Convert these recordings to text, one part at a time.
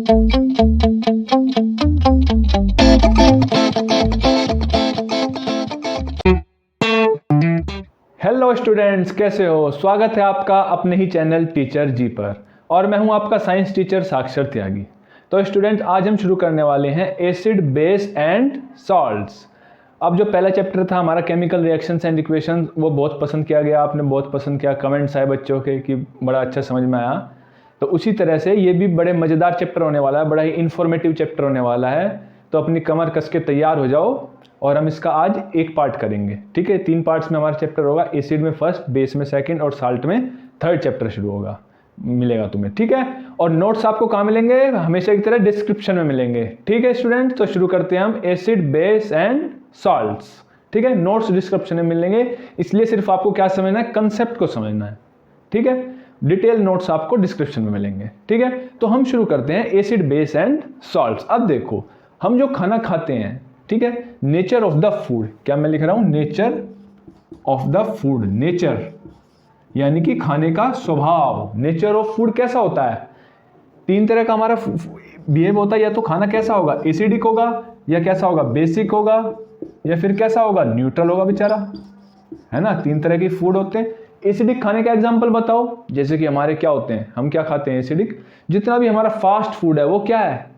Hello students, कैसे हो? स्वागत है आपका अपने ही चैनल टीचर जी पर। और मैं हूं आपका साइंस टीचर साक्षर त्यागी। तो स्टूडेंट, आज हम शुरू करने वाले हैं एसिड, बेस एंड सॉल्ट्स। अब जो पहला चैप्टर था हमारा केमिकल रिएक्शंस एंड इक्वेशंस, वो बहुत पसंद किया गया, आपने बहुत पसंद किया, कमेंट्स आए बच्चों के कि बड़ा अच्छा समझ में आया। तो उसी तरह से ये भी बड़े मज़ेदार चैप्टर होने वाला है, बड़ा ही इन्फॉर्मेटिव चैप्टर होने वाला है। तो अपनी कमर कस के तैयार हो जाओ और हम इसका आज एक पार्ट करेंगे। ठीक है, 3 पार्ट्स में हमारा चैप्टर होगा। एसिड में फर्स्ट, बेस में सेकंड और साल्ट में थर्ड चैप्टर शुरू होगा, मिलेगा तुम्हें। ठीक है, और नोट्स आपको कहाँ मिलेंगे? हमेशा की तरह डिस्क्रिप्शन में मिलेंगे। ठीक है स्टूडेंट, तो शुरू करते हैं हम एसिड, बेस एंड सॉल्ट्स। ठीक है, नोट्स डिस्क्रिप्शन में मिलेंगे, इसलिए सिर्फ आपको क्या समझना है? कंसेप्ट को समझना है। ठीक है, डिटेल नोट्स आपको डिस्क्रिप्शन में मिलेंगे। ठीक है, तो हम शुरू करते हैं एसिड, बेस एंड सॉल्ट्स। अब देखो, हम जो खाना खाते हैं, ठीक है, नेचर ऑफ द फूड, क्या मैं लिख रहा हूं? Nature of the food. Nature यानी कि खाने का स्वभाव। नेचर ऑफ फूड कैसा होता है? 3 तरह का हमारा बिहेव होता है। या तो खाना कैसा होगा? एसिडिक होगा, या कैसा होगा? बेसिक होगा, या फिर कैसा होगा? न्यूट्रल होगा बेचारा, है ना। 3 तरह के फूड होते हैं। एसिडिक खाने का एग्जाम्पल बताओ। जैसे कि हमारे क्या होते हैं, हम क्या खाते हैं? एसिडिक। जितना भी हमारा फास्ट फूड है वो क्या है?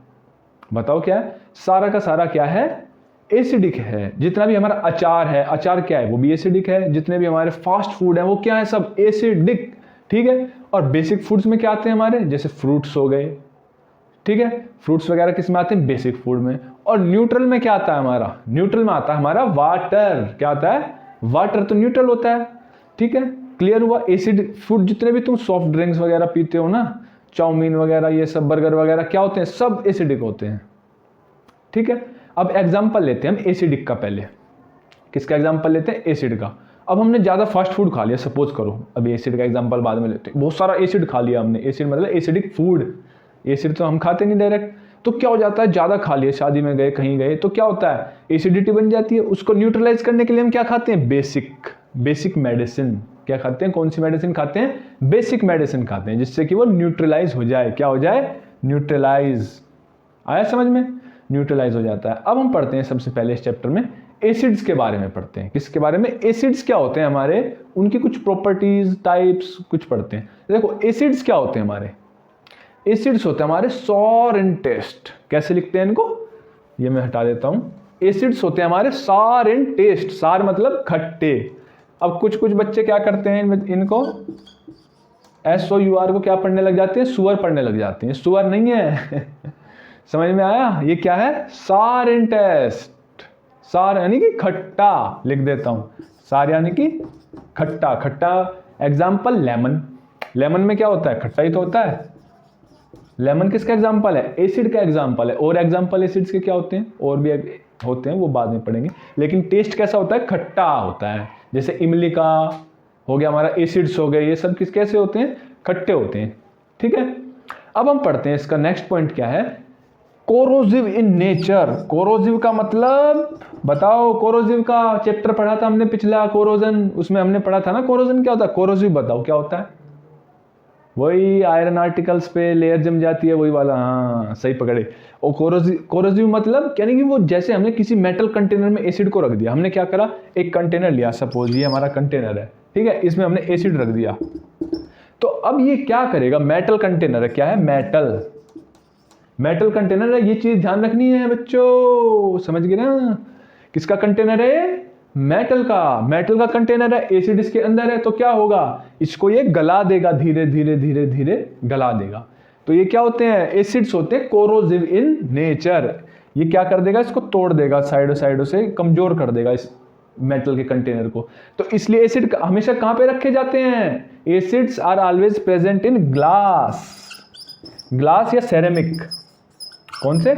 बताओ क्या है? सारा का सारा क्या है? एसिडिक है। जितना भी हमारा अचार है, अचार क्या है? वो भी एसिडिक है। जितने भी हमारे फास्ट फूड है वो क्या है? सब एसिडिक। ठीक है, और बेसिक फूड्स में क्या आते हैं हमारे? जैसे फ्रूट्स हो गए। ठीक है, फ्रूट्स वगैरह किस में आते हैं? बेसिक फूड में। और न्यूट्रल में क्या आता है हमारा? न्यूट्रल में आता है हमारा वाटर। क्या आता है? वाटर तो न्यूट्रल होता है। ठीक है, क्लियर हुआ? एसिड फूड जितने भी तुम सॉफ्ट ड्रिंक्स वगैरह पीते हो ना, चाउमीन वगैरह, ये सब बर्गर वगैरह, क्या होते हैं? सब एसिडिक होते हैं। ठीक है, अब एग्जाम्पल लेते हैं हम एसिडिक का। पहले किसका एग्जाम्पल लेते हैं? एसिड का। अब हमने ज़्यादा फास्ट फूड खा लिया, सपोज करो, अभी एसिड का एग्जाम्पल बाद में लेते हैं। बहुत सारा एसिड खा लिया हमने। एसिड मतलब एसिडिक फूड। एसिड तो हम खाते नहीं डायरेक्ट। तो क्या हो जाता है? ज़्यादा खा लिया, शादी में गए, कहीं गए, तो क्या होता है? एसिडिटी बन जाती है। उसको न्यूट्रलाइज करने के लिए हम क्या खाते हैं? Basic medicine. क्या खाते हैं? कौन सी मेडिसिन खाते हैं? बेसिक मेडिसिन खाते हैं, जिससे कि वो न्यूट्रलाइज हो जाए। क्या हो जाए? न्यूट्रलाइज। आया समझ में? न्यूट्रलाइज हो जाता है। अब हम पढ़ते हैं सबसे पहले इस चैप्टर में एसिड्स के बारे में पढ़ते हैं। किसके बारे में? एसिड्स क्या होते हैं हमारे, उनकी कुछ प्रॉपर्टीज, टाइप्स कुछ पढ़ते हैं। देखो, एसिड्स क्या होते हैं हमारे? एसिड्स होते हैं हमारे सॉर एंड टेस्ट। कैसे लिखते हैं इनको? ये मैं हटा देता हूं। एसिड्स होते हैं हमारे सार एंड टेस्ट। सार मतलब खट्टे। अब कुछ बच्चे क्या करते हैं, इनको SOUR को क्या पढ़ने लग जाते हैं? सुअर पढ़ने लग जाते हैं। सुअर नहीं है समझ में आया? ये क्या है? सार एंड टेस्ट। सार यानी कि खट्टा, लिख देता हूं। सार यानी कि खट्टा। खट्टा एग्जाम्पल लेमन। लेमन में क्या होता है? खट्टा ही तो होता है। लेमन किसका एग्जाम्पल है? एसिड का एग्जाम्पल है। और एग्जाम्पल एसिड्स के क्या होते हैं? और भी होते हैं, वो बाद में पढ़ेंगे। लेकिन टेस्ट कैसा होता है? खट्टा होता है। जैसे इमली का हो गया हमारा, एसिड्स हो गए, ये सब कैसे होते हैं? खट्टे होते हैं। ठीक है, अब हम पढ़ते हैं इसका नेक्स्ट पॉइंट क्या है? Corrosive in nature. कोरोसिव का मतलब बताओ। कोरोसिव का चैप्टर पढ़ा था हमने पिछला, कोरोजन, उसमें हमने पढ़ा था ना कोरोजन क्या होता है। कोरोसिव बताओ क्या होता है? वही आयरन आर्टिकल्स पे लेयर जम जाती है, वही वाला। हाँ, सही पकड़े। और कोरोसिव मतलब यानी कि वो, जैसे हमने किसी मेटल कंटेनर में एसिड को रख दिया। हमने क्या करा? एक कंटेनर लिया, सपोज ये हमारा कंटेनर है, ठीक है, इसमें हमने एसिड रख दिया। तो अब ये क्या करेगा? मेटल कंटेनर है। क्या है? मेटल कंटेनर है। ये चीज ध्यान रखनी है बच्चों, समझ गए ना? किसका कंटेनर है? मेटल का कंटेनर है। एसिड इसके अंदर है, तो क्या होगा? इसको ये गला देगा, धीरे धीरे गला देगा। तो ये क्या होते हैं? एसिड्स होते हैं कोरोसिव इन नेचर। ये क्या कर देगा? इसको तोड़ देगा, साइडों से कमजोर कर देगा इस मेटल के कंटेनर को। तो इसलिए एसिड हमेशा कहां पे रखे जाते हैं? Acids are always present in glass या सेरेमिक। कौन से?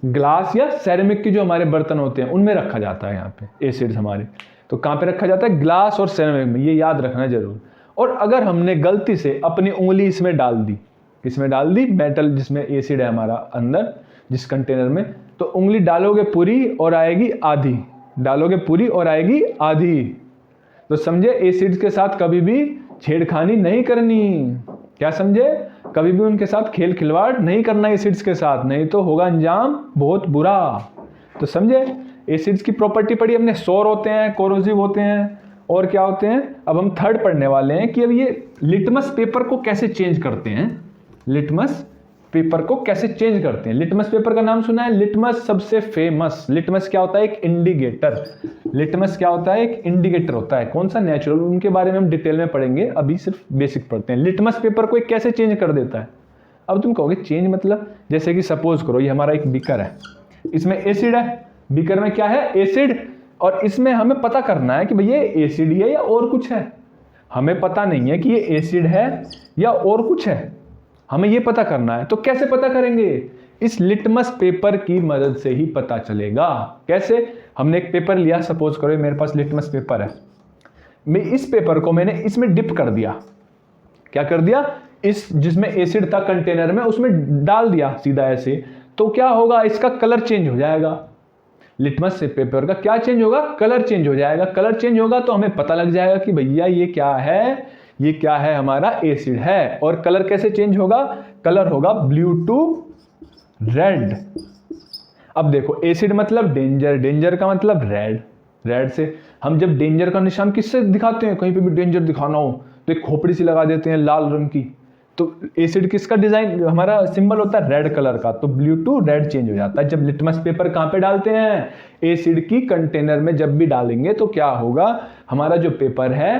ग्लास या सेरेमिक की जो हमारे बर्तन होते हैं उनमें रखा जाता है। यहाँ पे एसिड्स हमारे, तो कहाँ पे रखा जाता है? ग्लास और सेरेमिक में। ये याद रखना जरूर। और अगर हमने गलती से अपनी उंगली इसमें डाल दी, किसमें डाल दी? मेटल जिसमें एसिड है हमारा अंदर, जिस कंटेनर में, तो उंगली डालोगे पूरी और आएगी आधी, डालोगे पूरी और आएगी आधी। तो समझे, एसिड्स के साथ कभी भी छेड़खानी नहीं करनी। क्या समझे? कभी भी उनके साथ खेल खिलवाड़ नहीं करना एसिड्स के साथ, नहीं तो होगा अंजाम बहुत बुरा। तो समझे? एसिड्स की प्रॉपर्टी पढ़ी हमने, सौर होते हैं, कोरोसिव होते हैं, और क्या होते हैं। अब हम थर्ड पढ़ने वाले हैं कि अब ये लिटमस पेपर को कैसे चेंज करते हैं। लिटमस पेपर को कैसे चेंज करते हैं। लिटमस पेपर का नाम सुना है? लिटमस सबसे फेमस। लिटमस क्या होता है? एक इंडिकेटर। लिटमस क्या होता है? एक इंडिकेटर होता है। कौन सा? नेचुरल। उनके बारे में हम डिटेल में पढ़ेंगे, अभी सिर्फ बेसिक पढ़ते हैं। लिटमस पेपर को एक कैसे चेंज कर देता है। अब तुम कहोगे चेंज मतलब, जैसे कि सपोज करो ये हमारा एक बीकर है, इसमें एसिड है, बीकर में क्या है? एसिड, और इसमें हमें पता करना है कि भैया एसिड है या और कुछ है। हमें पता नहीं है कि ये एसिड है या और कुछ है, हमें ये पता करना है। तो कैसे पता करेंगे? इस लिटमस पेपर की मदद से ही पता चलेगा। कैसे? हमने एक पेपर लिया, सपोज करो मेरे पास लिटमस पेपर है, मैं इस पेपर को मैंने इसमें डिप कर दिया। क्या कर दिया? इस जिसमें एसिड था कंटेनर में, उसमें डाल दिया सीधा ऐसे, तो क्या होगा? इसका कलर चेंज हो जाएगा। लिटमस से पेपर का क्या चेंज होगा? कलर चेंज हो जाएगा। कलर चेंज होगा तो हमें पता लग जाएगा कि भैया ये क्या है, ये क्या है? हमारा एसिड है। और कलर कैसे चेंज होगा? कलर होगा ब्लू टू रेड। अब देखो, एसिड मतलब डेंजर, डेंजर का मतलब रेड, रेड से हम जब डेंजर का निशान किससे दिखाते हैं, कहीं पे भी डेंजर दिखाना हो तो एक खोपड़ी सी लगा देते हैं लाल रंग की। तो एसिड किसका डिजाइन, हमारा सिंबल होता है रेड कलर का, तो ब्लू टू रेड चेंज हो जाता है। जब लिटमस पेपर कहां पे डालते हैं? एसिड की कंटेनर में जब भी डालेंगे तो क्या होगा? हमारा जो पेपर है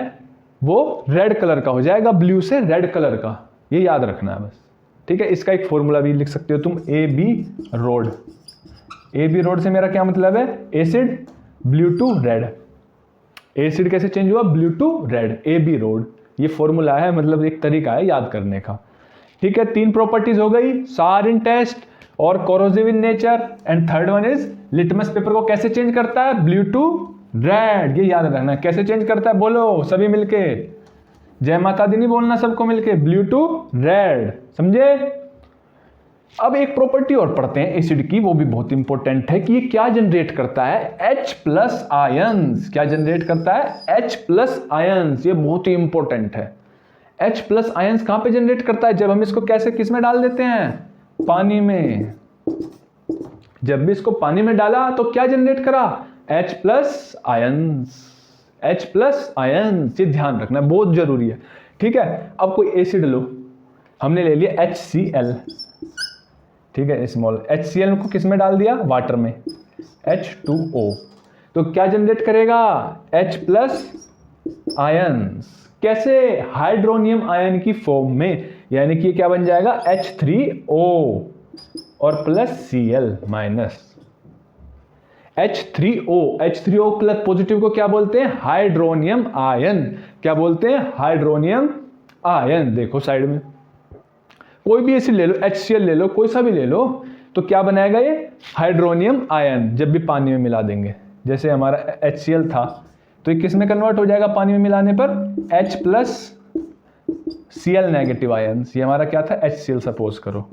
वो रेड कलर का हो जाएगा, ब्लू से रेड कलर का। ये याद रखना है बस, ठीक है। इसका एक फॉर्मूला भी लिख सकते हो तुम, A B road. A B road से मेरा क्या मतलब है? Acid blue to red. एसिड कैसे चेंज हुआ? Blue to red, A B road. ये फॉर्मूला है, मतलब एक तरीका है याद करने का, ठीक है। 3 प्रॉपर्टीज हो गई, सार इन टेस्ट और corrosive in nature, and third one is litmus paper को कैसे चेंज करता है? Blue to red. ये याद रखना। कैसे चेंज करता है? बोलो सभी मिलके, जय माता दी नहीं बोलना सबको मिलके, ब्लू टू रेड। समझे? अब एक प्रॉपर्टी और पढ़ते हैं एसिड की, वो भी बहुत इंपॉर्टेंट है कि ये क्या जनरेट करता है? H plus ions. क्या जनरेट करता है? H plus ions. ये बहुत ही इंपॉर्टेंट है। H प्लस आयंस कहां पे जनरेट करता है? जब हम इसको कैसे किस में डाल देते हैं? पानी में। जब भी इसको पानी में डाला तो क्या जनरेट करा? H plus ions. H plus ions, ये ध्यान रखना बहुत जरूरी है, ठीक है। अब कोई एसिड लो, हमने ले लिया HCl, ठीक है, स्मॉल। HCl को किस में डाल दिया? वाटर में, H2O। तो क्या जनरेट करेगा? H plus ions. कैसे? हाइड्रोनियम आयन की फॉर्म में, यानी कि क्या बन जाएगा? H3O और plus Cl minus. H3O plus positive को क्या बोलते हैं? Hydronium ion. क्या बोलते हैं? Hydronium ion. देखो साइड में कोई भी एसिड ले लो, HCl ले लो, कोई सा भी ले लो, तो क्या बनाएगा ये? Hydronium ion. जब भी पानी में मिला देंगे, जैसे हमारा HCl था, तो ये किस में कन्वर्ट हो जाएगा पानी में मिलाने पर? H plus Cl negative ions. ये हमारा क्या था? HCl सपोज करो,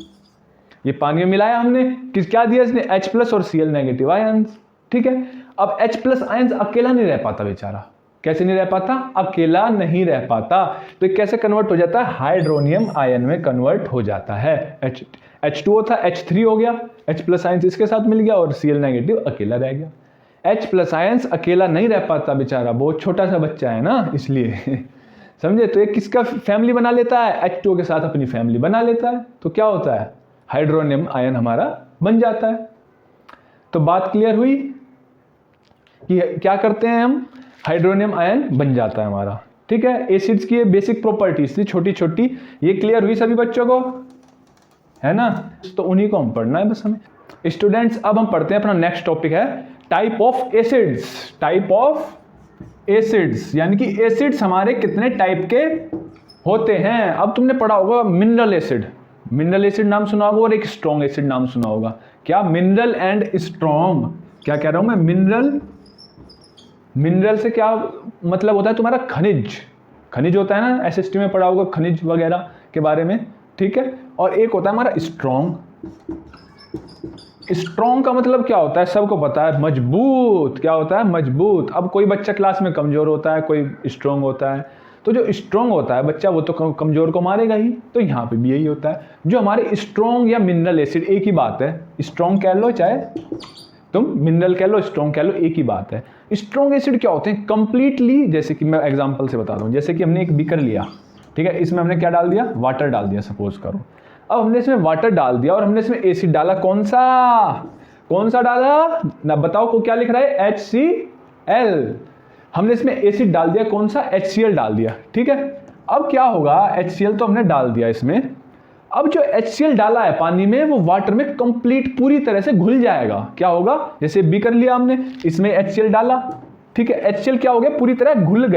ये पानी में मिलाया हमने, क्या दिया इसने? H प्लस और Cl नेगेटिव आयंस, ठीक है। अब H प्लस आयंस अकेला नहीं रह पाता बेचारा। कैसे नहीं रह पाता? अकेला नहीं रह पाता। तो ये कैसे कन्वर्ट हो जाता है? हाइड्रोनियम आयन में कन्वर्ट हो जाता है। H2O था, H3 हो गया, H प्लस आयंस इसके साथ मिल गया और Cl नेगेटिव अकेला रह गया। H प्लस आयंस अकेला नहीं रह पाता बेचारा, बहुत छोटा सा बच्चा है ना, इसलिए समझे। तो ये किसका फैमिली बना लेता है? H2O के साथ अपनी फैमिली बना लेता है। तो क्या होता है? हाइड्रोनियम आयन हमारा बन जाता है। तो बात क्लियर हुई कि क्या करते हैं हम? हाइड्रोनियम आयन बन जाता है हमारा, ठीक है। एसिड्स की ये बेसिक प्रॉपर्टीज थी छोटी छोटी, ये क्लियर हुई सभी बच्चों को, है ना। तो उन्हीं को हम पढ़ना है बस हमें। स्टूडेंट्स, अब हम पढ़ते हैं अपना नेक्स्ट टॉपिक है type of acids. Type of acids, यानी कि एसिड्स हमारे कितने टाइप के होते हैं। अब तुमने पढ़ा होगा मिनरल एसिड, मिनरल एसिड नाम सुना होगा, और एक स्ट्रॉन्ग एसिड नाम सुना होगा। क्या? Mineral and strong. क्या कह रहा हूं मैं? मिनरल। मिनरल से क्या मतलब होता है तुम्हारा? खनिज। खनिज होता है ना, एसएसटी में पढ़ा होगा खनिज वगैरह के बारे में, ठीक है। और एक होता है हमारा स्ट्रॉन्ग। स्ट्रॉन्ग का मतलब क्या होता है? सबको पता है, मजबूत। क्या होता है? मजबूत। अब कोई बच्चा क्लास में कमजोर होता है, कोई स्ट्रॉन्ग होता है, तो जो स्ट्रॉन्ग होता है बच्चा वो तो कमजोर को मारेगा ही, तो यहाँ पे भी यही होता है। जो हमारे स्ट्रॉन्ग या मिनरल एसिड एक ही बात है, स्ट्रॉन्ग कह लो चाहे तुम मिनरल कह लो, स्ट्रॉन्ग कह लो, एक ही बात है। स्ट्रॉन्ग एसिड क्या होते हैं कंप्लीटली, जैसे कि मैं एग्जांपल से बता दूं, जैसे कि हमने एक बीकर लिया, ठीक है, इसमें हमने क्या डाल दिया, वाटर डाल दिया सपोज करो। अब हमने इसमें वाटर डाल दिया और हमने इसमें एसिड डाला, कौन सा डाला ना, बताओ को क्या लिख रहा है, HCl। हमने इसमें एसिड डाल दिया, कौन सा, HCl डाल दिया, ठीक है। अब क्या होगा, HCl तो हमने डाल दिया इसमें, अब जो HCl डाला है पानी में वो वाटर में कंप्लीट पूरी तरह से घुल जाएगा। क्या होगा, जैसे बीकर लिया हमने, इसमें HCl डाला, ठीक है, HCl क्या हो गया, पूरी तरह घुल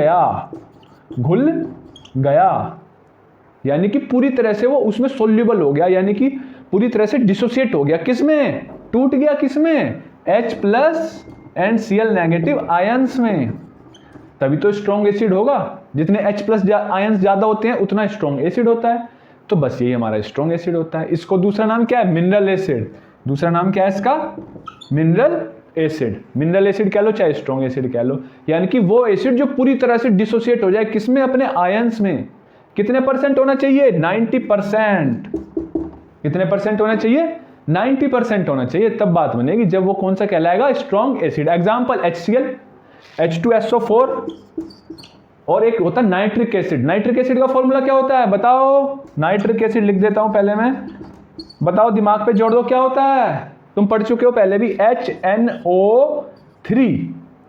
गया, यानी कि पूरी तरह से वो उसमें सोल्यूबल हो गया, यानी कि पूरी तरह से डिसोसिएट हो गया, किसमें, टूट गया किसमें, H+ एंड Cl- आयंस में, तभी तो स्ट्रॉन्ग एसिड होगा। जितने H+ आयंस ज्यादा होते हैं उतना स्ट्रॉन्ग एसिड होता है। तो बस यही हमारा स्ट्रॉन्ग एसिड होता है। इसको दूसरा नाम क्या है, मिनरल एसिड। दूसरा नाम क्या है इसका, मिनरल एसिड। मिनरल एसिड कह लो चाहे स्ट्रॉन्ग एसिड कह लो, यानी कि वो एसिड जो पूरी तरह से डिसोसिएट हो जाए, किसमें, अपने आयंस में। कितने % होना चाहिए, 90%। कितने % होना चाहिए, 90% होना चाहिए, तब बात बनेगी, जब वो कौन सा कहलाएगा, strong acid. Example HCl, H2SO4, और एक होता है नाइट्रिक एसिड। नाइट्रिक एसिड का फॉर्मूला क्या होता है बताओ, नाइट्रिक एसिड लिख देता हूं पहले मैं, बताओ दिमाग पे जोड़ दो, क्या होता है, तुम पढ़ चुके हो पहले भी, HNO3।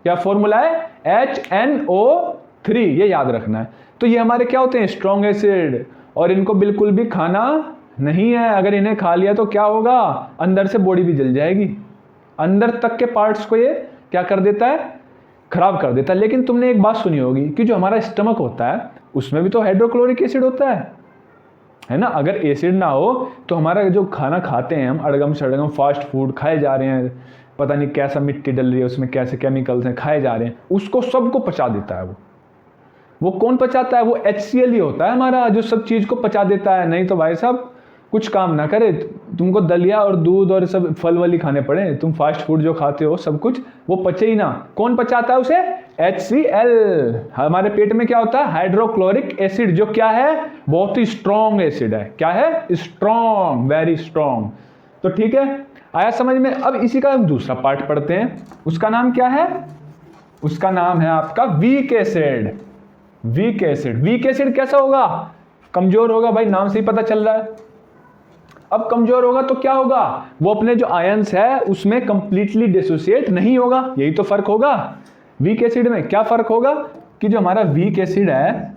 क्या फॉर्मूला है, HNO3, ये याद रखना है। तो ये हमारे क्या होते हैं, स्ट्रॉन्ग एसिड, और इनको बिल्कुल भी खाना नहीं है। अगर इन्हें खा लिया तो क्या होगा, अंदर से बॉडी भी जल जाएगी, अंदर तक के पार्ट्स को ये क्या कर देता है, खराब कर देता है। लेकिन तुमने एक बात सुनी होगी कि जो हमारा स्टमक होता है उसमें भी तो हाइड्रोक्लोरिक एसिड होता है ना। अगर एसिड ना हो तो हमारा जो खाना खाते हैं हम, अड़गम सड़गम फास्ट फूड खाए जा रहे हैं, पता नहीं कैसा मिट्टी डल रही है उसमें, कैसे केमिकल्स हैं, खाए जा रहे हैं, उसको सबको पचा देता है। वो कौन पचाता है, वो HCl ही होता है हमारा, जो सब चीज को पचा देता है। नहीं तो भाई साहब कुछ काम ना करे, तुमको दलिया और दूध और सब फल वाली खाने पड़े, तुम फास्ट फूड जो खाते हो सब कुछ वो पचे ही ना। कौन पचाता है उसे, HCl। हमारे पेट में क्या होता है, हाइड्रोक्लोरिक एसिड, जो क्या है, बहुत ही स्ट्रॉन्ग एसिड है। क्या है, स्ट्रॉन्ग, वेरी स्ट्रॉन्ग। तो ठीक है, आया समझ में। अब इसी का दूसरा पार्ट पढ़ते हैं, उसका नाम क्या है, उसका नाम है आपका weak acid. Weak acid, weak acid कैसा होगा, कमजोर होगा, भाई नाम से ही पता चल रहा है। अब कमजोर होगा तो क्या होगा, वो अपने जो आयंस है उसमें कंप्लीटली डिसोसिएट नहीं होगा, यही तो फर्क होगा। वीक एसिड में क्या फर्क होगा कि जो हमारा वीक एसिड है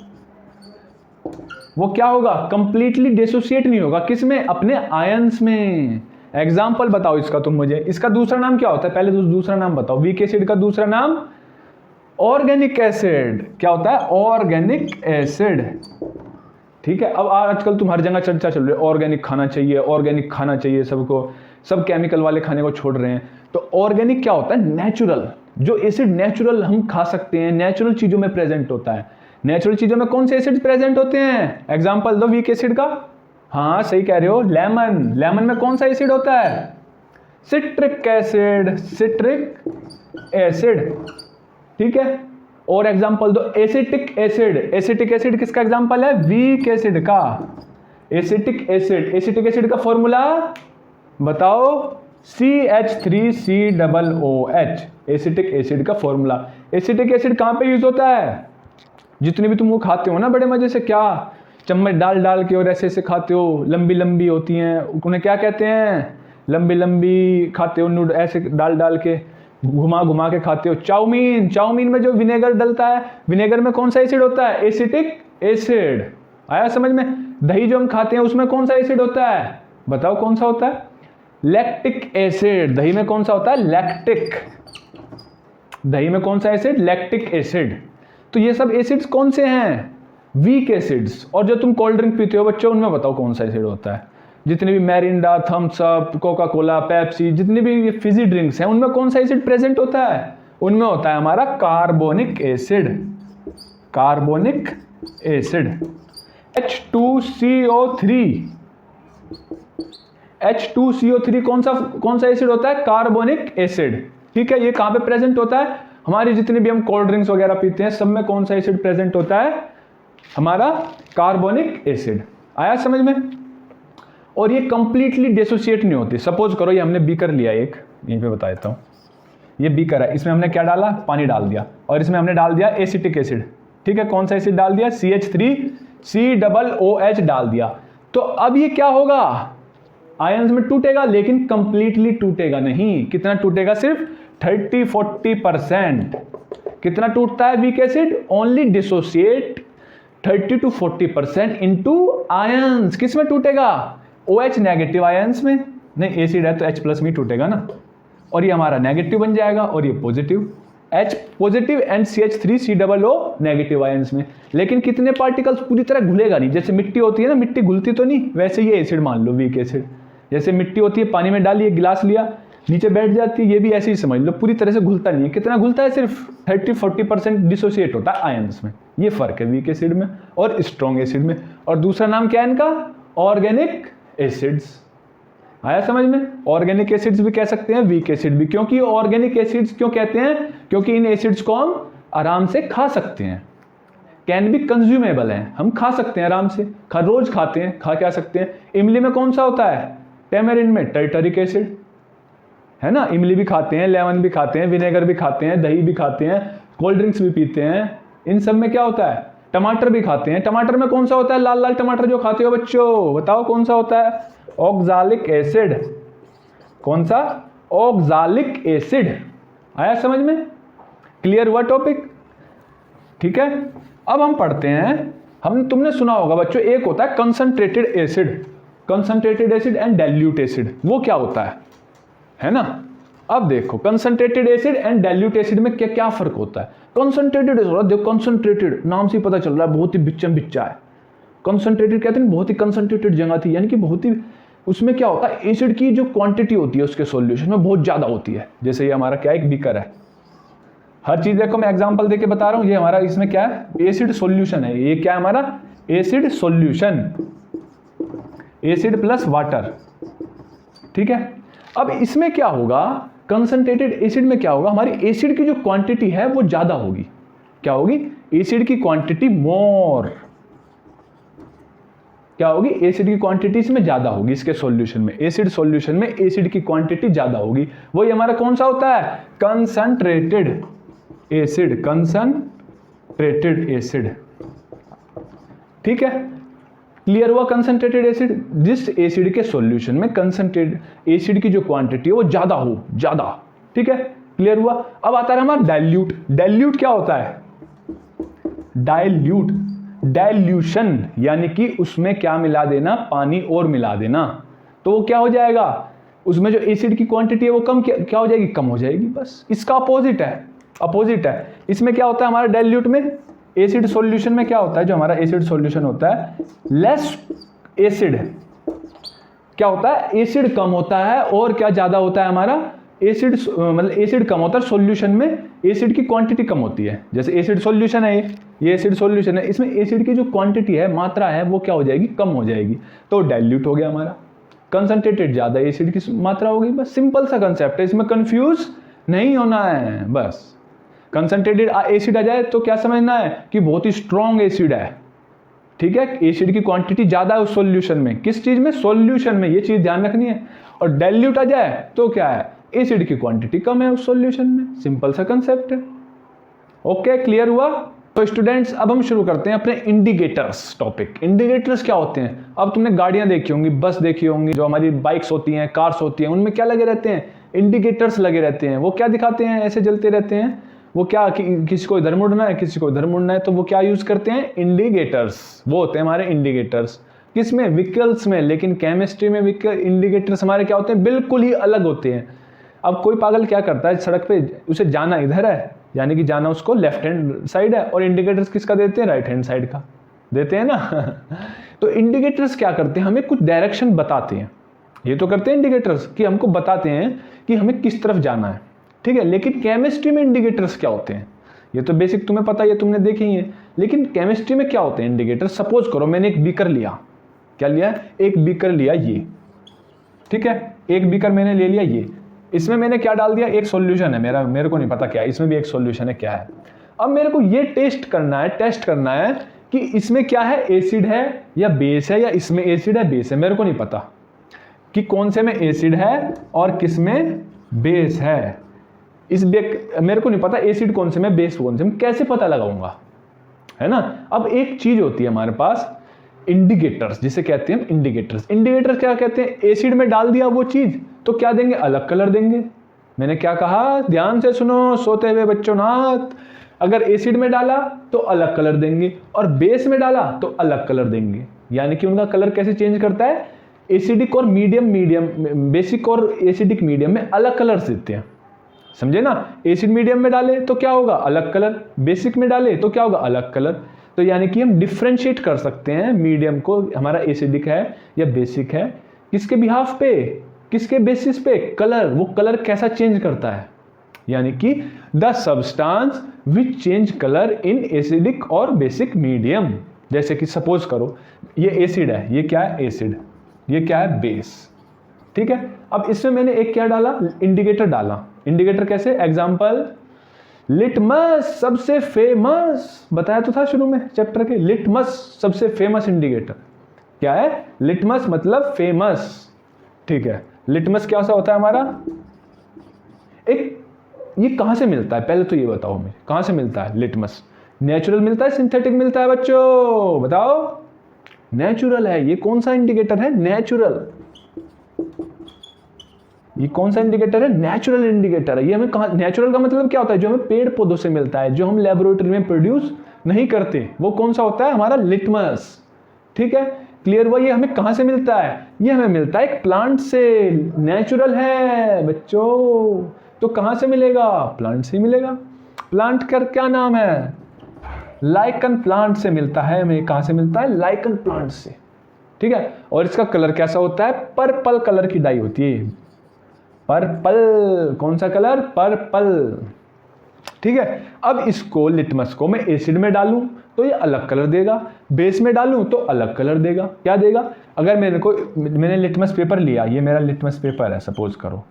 वो क्या होगा, कंप्लीटली डिसोसिएट नहीं होगा, किसमें, अपने आयंस में। एग्जांपल बताओ इसका तुम मुझे, इसका दूसरा नाम क्या होता है, पहले दूसरा नाम बताओ। वीक एसिड का दूसरा नाम ऑर्गेनिक एसिड। क्या होता है, ऑर्गेनिक एसिड। ठीक है, अब आजकल तुम हर जगह चर्चा चल रही है, ऑर्गेनिक खाना चाहिए, ऑर्गेनिक खाना चाहिए सबको, सब केमिकल वाले खाने को छोड़ रहे हैं। तो ऑर्गेनिक क्या होता है, नेचुरल, जो एसिड नेचुरल हम खा सकते हैं, नेचुरल चीजों में प्रेजेंट होता है। नेचुरल चीजों में कौन से एसिड प्रेजेंट होते हैं, एग्जाम्पल दो वीक एसिड का। हाँ सही कह रहे हो, लेमन। लेमन में कौन सा एसिड होता है, सिट्रिक एसिड। सिट्रिक एसिड, ठीक है। और एग्जांपल दो, एसिटिक एसिड। एसिटिक एसिड किसका एग्जांपल है, वीक एसिड का। एसिटिक एसिड, एसिटिक एसिड का फॉर्मूला बताओ, CH3COOH। एसिटिक एसिड का फॉर्मूला। एसिटिक एसिड कहां पे यूज होता है, जितने भी तुम वो खाते हो ना बड़े मजे से, क्या चम्मच डाल डाल के और ऐसे ऐसे खाते हो, लंबी लंबी होती हैं, उन्हें क्या कहते हैं, लंबी लंबी खाते हो, नूड ऐसे डाल डाल के घुमा घुमा के खाते हो। चाउमीन, चाउमीन में जो विनेगर डलता है, विनेगर में कौन सा एसिड होता है, एसिटिक एसिड। आया समझ में। दही जो हम खाते हैं उसमें कौन सा एसिड होता है, बताओ कौन सा होता है, लैक्टिक एसिड। दही में कौन सा होता है, लैक्टिक। दही में कौन सा एसिड, लैक्टिक एसिड। तो ये सब एसिड्स कौन से हैं, वीक एसिड्स। और जो तुम कोल्ड ड्रिंक पीते हो बच्चों, उनमें बताओ कौन सा एसिड होता है, जितने भी Mirinda, Thums Up, Coca Cola, Pepsi, जितनी भी ये फिजी ड्रिंक्स हैं, उनमें कौन सा एसिड प्रेजेंट होता है, उनमें होता है हमारा carbonic acid. Carbonic acid. H2CO3। H2CO3 कौन सा एसिड होता है, कार्बोनिक एसिड। ठीक है, ये कहां पे प्रेजेंट होता है, हमारी जितनी भी हम कोल्ड ड्रिंक्स वगैरह पीते हैं सब में कौन सा एसिड प्रेजेंट होता है, हमारा कार्बोनिक एसिड। आया समझ में? और ये कंप्लीटली डिसोसिएट नहीं होती। सपोज करो ये हमने बीकर लिया, एक यहीं पे बता देता हूँ, ये बीकर है, इसमें हमने क्या डाला, पानी डाल दिया, और इसमें हमने डाल दिया एसिटिक एसिड। ठीक है, कौन सा एसिड डाल दिया, CH3COOH डाल दिया। तो अब ये क्या होगा, आयंस में टूटेगा, लेकिन कंप्लीटली टूटेगा नहीं। कितना टूटेगा, सिर्फ 30-40%। कितना टूटता है weak acid, only dissociate 30 to 40% into ions. किस में टूटेगा, OH नेगेटिव आयंस में। नहीं, एसिड है तो H+ में टूटेगा ना, और ये हमारा नेगेटिव बन जाएगा, और ये positive, H positive and CH3COO negative ions में। लेकिन कितने पार्टिकल्स, पूरी तरह घुलेगा नहीं। जैसे मिट्टी होती है ना, मिट्टी घुलती तो नहीं, वैसे ये एसिड मान लो, वीक एसिड। जैसे मिट्टी होती है, पानी में डाली, एक गिलास लिया, नीचे बैठ जाती है, ये भी ऐसे ही समझ लो, पूरी तरह से घुलता नहीं है। कितना घुलता है, सिर्फ 30-40% डिसोसिएट होता है आयंस में। ये फर्क है वीक एसिड में और स्ट्रॉन्ग एसिड में। और दूसरा नाम क्या है इनका, ऑर्गेनिक एसिड्स। आया समझ में? ऑर्गेनिक एसिड्स भी कह सकते हैं, वीक एसिड भी। क्योंकि ऑर्गेनिक एसिड्स क्यों कहते हैं, क्योंकि इन एसिड्स को हम आराम से खा सकते हैं, कैन बी कंज्यूमेबल है, हम खा सकते हैं आराम से, रोज खाते हैं, खा क्या सकते हैं। इमली में कौन सा होता है, टेमेरिन में टर्टरिक एसिड है ना। इमली भी खाते हैं, लेमन भी खाते हैं, विनेगर भी खाते हैं, दही भी खाते हैं, कोल्ड ड्रिंक्स भी पीते हैं। इन सब में क्या होता है, टमाटर भी खाते हैं। टमाटर में कौन सा होता है, लाल लाल टमाटर जो खाते हो बच्चों, बताओ कौन सा होता है, ऑक्सालिक एसिड। कौन सा, ऑक्सालिक एसिड। आया समझ में? क्लियर हुआ टॉपिक? ठीक है, अब हम पढ़ते हैं। तुमने सुना होगा बच्चों, एक होता है concentrated acid, concentrated acid and dilute acid. वो क्या होता है ना। अब देखो, concentrated acid and dilute acid में क्या क्या फर्क होता है। कंसंट्रेटेड एसिड, देखो कंसंट्रेटेड नाम से ही पता चल रहा है, बहुत ही बिच्चम बिच्चा है। कंसंट्रेटेड कहते हैं बहुत ही कंसंट्रेटेड जगह थी, यानी कि बहुत ही, उसमें क्या होता है, एसिड की जो क्वांटिटी होती है उसके सॉल्यूशन में बहुत ज्यादा होती है। जैसे ये हमारा क्या है, एक बीकर है, हर चीज देखो मैं एग्जांपल देके बता रहा हूं। ये हमारा इसमें क्या है, एसिड सॉल्यूशन है। ये क्या है हमारा, acid solution, acid plus water. ठीक है, अब इसमें क्या होगा, कंसंट्रेटेड एसिड में क्या होगा, हमारी एसिड की जो क्वांटिटी है वो ज्यादा होगी। क्या होगी, एसिड की क्वांटिटी मोर। क्या होगी, एसिड की क्वांटिटी इसमें ज्यादा होगी, इसके सॉल्यूशन में, एसिड सॉल्यूशन में एसिड की क्वांटिटी ज्यादा होगी। वही हमारा कौन सा होता है, कंसंट्रेटेड एसिड, कंसंट्रेटेड एसिड। ठीक है, क्लियर हुआ। कंसंट्रेटेड एसिड, जिस एसिड के सॉल्यूशन में कंसंट्रेटेड एसिड की जो क्वांटिटी है वो ज्यादा हो, ज्यादा। ठीक है, क्लियर हुआ। अब आता है हमारा डाइल्यूट। डाइल्यूट क्या होता है, डाइल्यूट, डाइल्यूशन, यानी कि उसमें क्या मिला देना, पानी और मिला देना। तो वो क्या हो जाएगा, उसमें जो एसिड की क्वांटिटी है वो कम, क्या हो जाएगी, कम हो जाएगी। बस इसका अपोजिट है, अपोजिट है। इसमें क्या होता है हमारा डाइल्यूट में, एसिड सॉल्यूशन में क्या होता है, जो हमारा एसिड सॉल्यूशन होता है, लेस एसिड क्या होता है, एसिड कम होता है, और क्या ज्यादा होता है हमारा, एसिड मतलब एसिड कम होता है सॉल्यूशन में, एसिड की क्वांटिटी कम होती है। जैसे एसिड सॉल्यूशन है, ये एसिड सॉल्यूशन है, इसमें एसिड की जो क्वांटिटी है, मात्रा है, वो क्या हो जाएगी, कम हो जाएगी। तो डाइल्यूट हो गया हमारा। कंसंट्रेटेड ज्यादा एसिड की मात्रा हो गई। बस सिंपल सा कंसेप्ट है, इसमें कंफ्यूज नहीं होना है। बस कंसंट्रेटेड एसिड आ जाए तो क्या समझना है कि बहुत ही स्ट्रॉन्ग एसिड है। ठीक है, एसिड की क्वांटिटी ज्यादा है उस सॉल्यूशन में, किस चीज में, सॉल्यूशन में, ये चीज ध्यान रखनी है। और डाइल्यूट आ जाए तो क्या है, एसिड की क्वांटिटी कम है उस सॉल्यूशन में। सिंपल सा कंसेप्ट है। ओके, क्लियर हुआ। तो स्टूडेंट्स अब हम शुरू करते हैं अपने इंडिकेटर्स टॉपिक। इंडिकेटर्स क्या होते हैं, अब तुमने गाड़ियां देखी होंगी, बस देखी होंगी, जो हमारी बाइक्स होती हैं, कार्स होती हैं, उनमें क्या लगे रहते हैं, इंडिकेटर्स लगे रहते हैं। वो क्या दिखाते हैं, ऐसे जलते रहते हैं। वो क्या, किसी को इधर मुड़ना है, किसी को इधर मुड़ना है, तो वो क्या यूज करते हैं, इंडिकेटर्स। वो होते हैं हमारे इंडिकेटर्स। किसमें, व्हीकल्स में। लेकिन केमिस्ट्री में इंडिकेटर्स हमारे क्या होते हैं, बिल्कुल ही अलग होते हैं। अब कोई पागल क्या करता है, सड़क पे उसे जाना इधर है, यानी कि जाना उसको लेफ्ट हैंड साइड है, और इंडिकेटर्स किसका देते हैं, राइट हैंड साइड का देते हैं ना। तो इंडिकेटर्स क्या करते हैं, हमें कुछ डायरेक्शन बताते हैं। ये तो करते हैं इंडिकेटर्स कि हमको बताते हैं कि हमें किस तरफ जाना है। ठीक है, लेकिन केमिस्ट्री में इंडिकेटर्स क्या होते हैं, ये तो बेसिक तुम्हें पता है, ये तुमने देखे ही है। लेकिन केमिस्ट्री में क्या होते हैं इंडिकेटर्स। सपोज करो मैंने एक बीकर लिया, क्या लिया, एक बीकर लिया ये। ठीक है, एक बीकर मैंने ले लिया ये, इसमें मैंने क्या डाल दिया, एक सॉल्यूशन है मेरे को नहीं पता क्या है, इसमें भी एक सॉल्यूशन है क्या है। अब मेरे को ये टेस्ट करना है कि इसमें क्या है, एसिड है या बेस है, या इसमें एसिड है बेस है, मेरे को नहीं पता कि कौन से में एसिड है और किस में बेस है। मेरे को नहीं पता एसिड कौन से में बेस कौन से में, कैसे पता लगाऊंगा, है ना। अब एक चीज होती है हमारे पास इंडिकेटर्स, जिसे कहते हैं इंडिकेटर्स। इंडिकेटर्स क्या कहते हैं, एसिड में डाल दिया वो चीज तो क्या देंगे, अलग कलर देंगे। मैंने क्या कहा, ध्यान से सुनो सोते हुए बच्चों नाथ, अगर एसिड में डाला तो अलग कलर देंगे और बेस में डाला तो अलग कलर देंगे। यानी कि उनका कलर कैसे चेंज करता है, एसिडिक और मीडियम बेसिक और एसिडिक मीडियम में अलग कलर्स देते हैं, समझे ना। एसिड मीडियम में डाले तो क्या होगा, अलग कलर, बेसिक में डाले तो क्या होगा, अलग कलर। तो यानी कि हम डिफ्रेंशिएट कर सकते हैं मीडियम को, हमारा एसिडिक है या बेसिक है, किसके बिहाफ पे, किसके बेसिस पे, कलर, वो कलर कैसा चेंज करता है। यानी कि the substance which change colour in acidic और बेसिक मीडियम। जैसे कि सपोज करो ये एसिड है, ये क्या है एसिड, ये क्या है बेस, ठीक है। अब इसमें मैंने एक क्या डाला, इंडिकेटर डाला। इंडिकेटर कैसे, एग्जांपल लिटमस, सबसे फेमस, बताया तो था शुरू में चैप्टर के, लिटमस सबसे फेमस इंडिकेटर क्या है, लिटमस मतलब फेमस, ठीक है। लिटमस क्या सा होता है हमारा, एक, ये कहां से मिलता है, पहले तो ये बताओ मुझे कहां से मिलता है लिटमस, नेचुरल मिलता है सिंथेटिक मिलता है बच्चों, बताओ। नेचुरल है, ये कौन सा इंडिकेटर है, नेचुरल। ये कौन सा इंडिकेटर है, नेचुरल इंडिकेटर है। ये हमें कहां, नेचुरल का मतलब क्या होता है, जो हमें पेड़ पौधों से मिलता है, जो हम लेबोरेटरी में प्रोड्यूस नहीं करते, वो कौन सा होता है, हमारा लिटमस, ठीक है। क्लियर हुआ, ये हमें कहां से मिलता है, ये हमें मिलता है एक प्लांट से, नेचुरल है बच्चों। तो कहां से मिलेगा, प्लांट से मिलेगा। प्लांट का क्या नाम है, लाइकन प्लांट से मिलता है हमें। कहां से मिलता है, लाइकन प्लांट से, ठीक है। और इसका कलर कैसा होता है, पर्पल कलर की डाई होती है, पर्पल, कौन सा कलर, पर्पल, ठीक है। अब इसको लिटमस को मैं एसिड में डालूं तो ये अलग कलर देगा, बेस में डालूं तो अलग कलर देगा, क्या देगा। अगर मैंने लिटमस पेपर लिया, ये मेरा लिटमस पेपर है सपोज करो,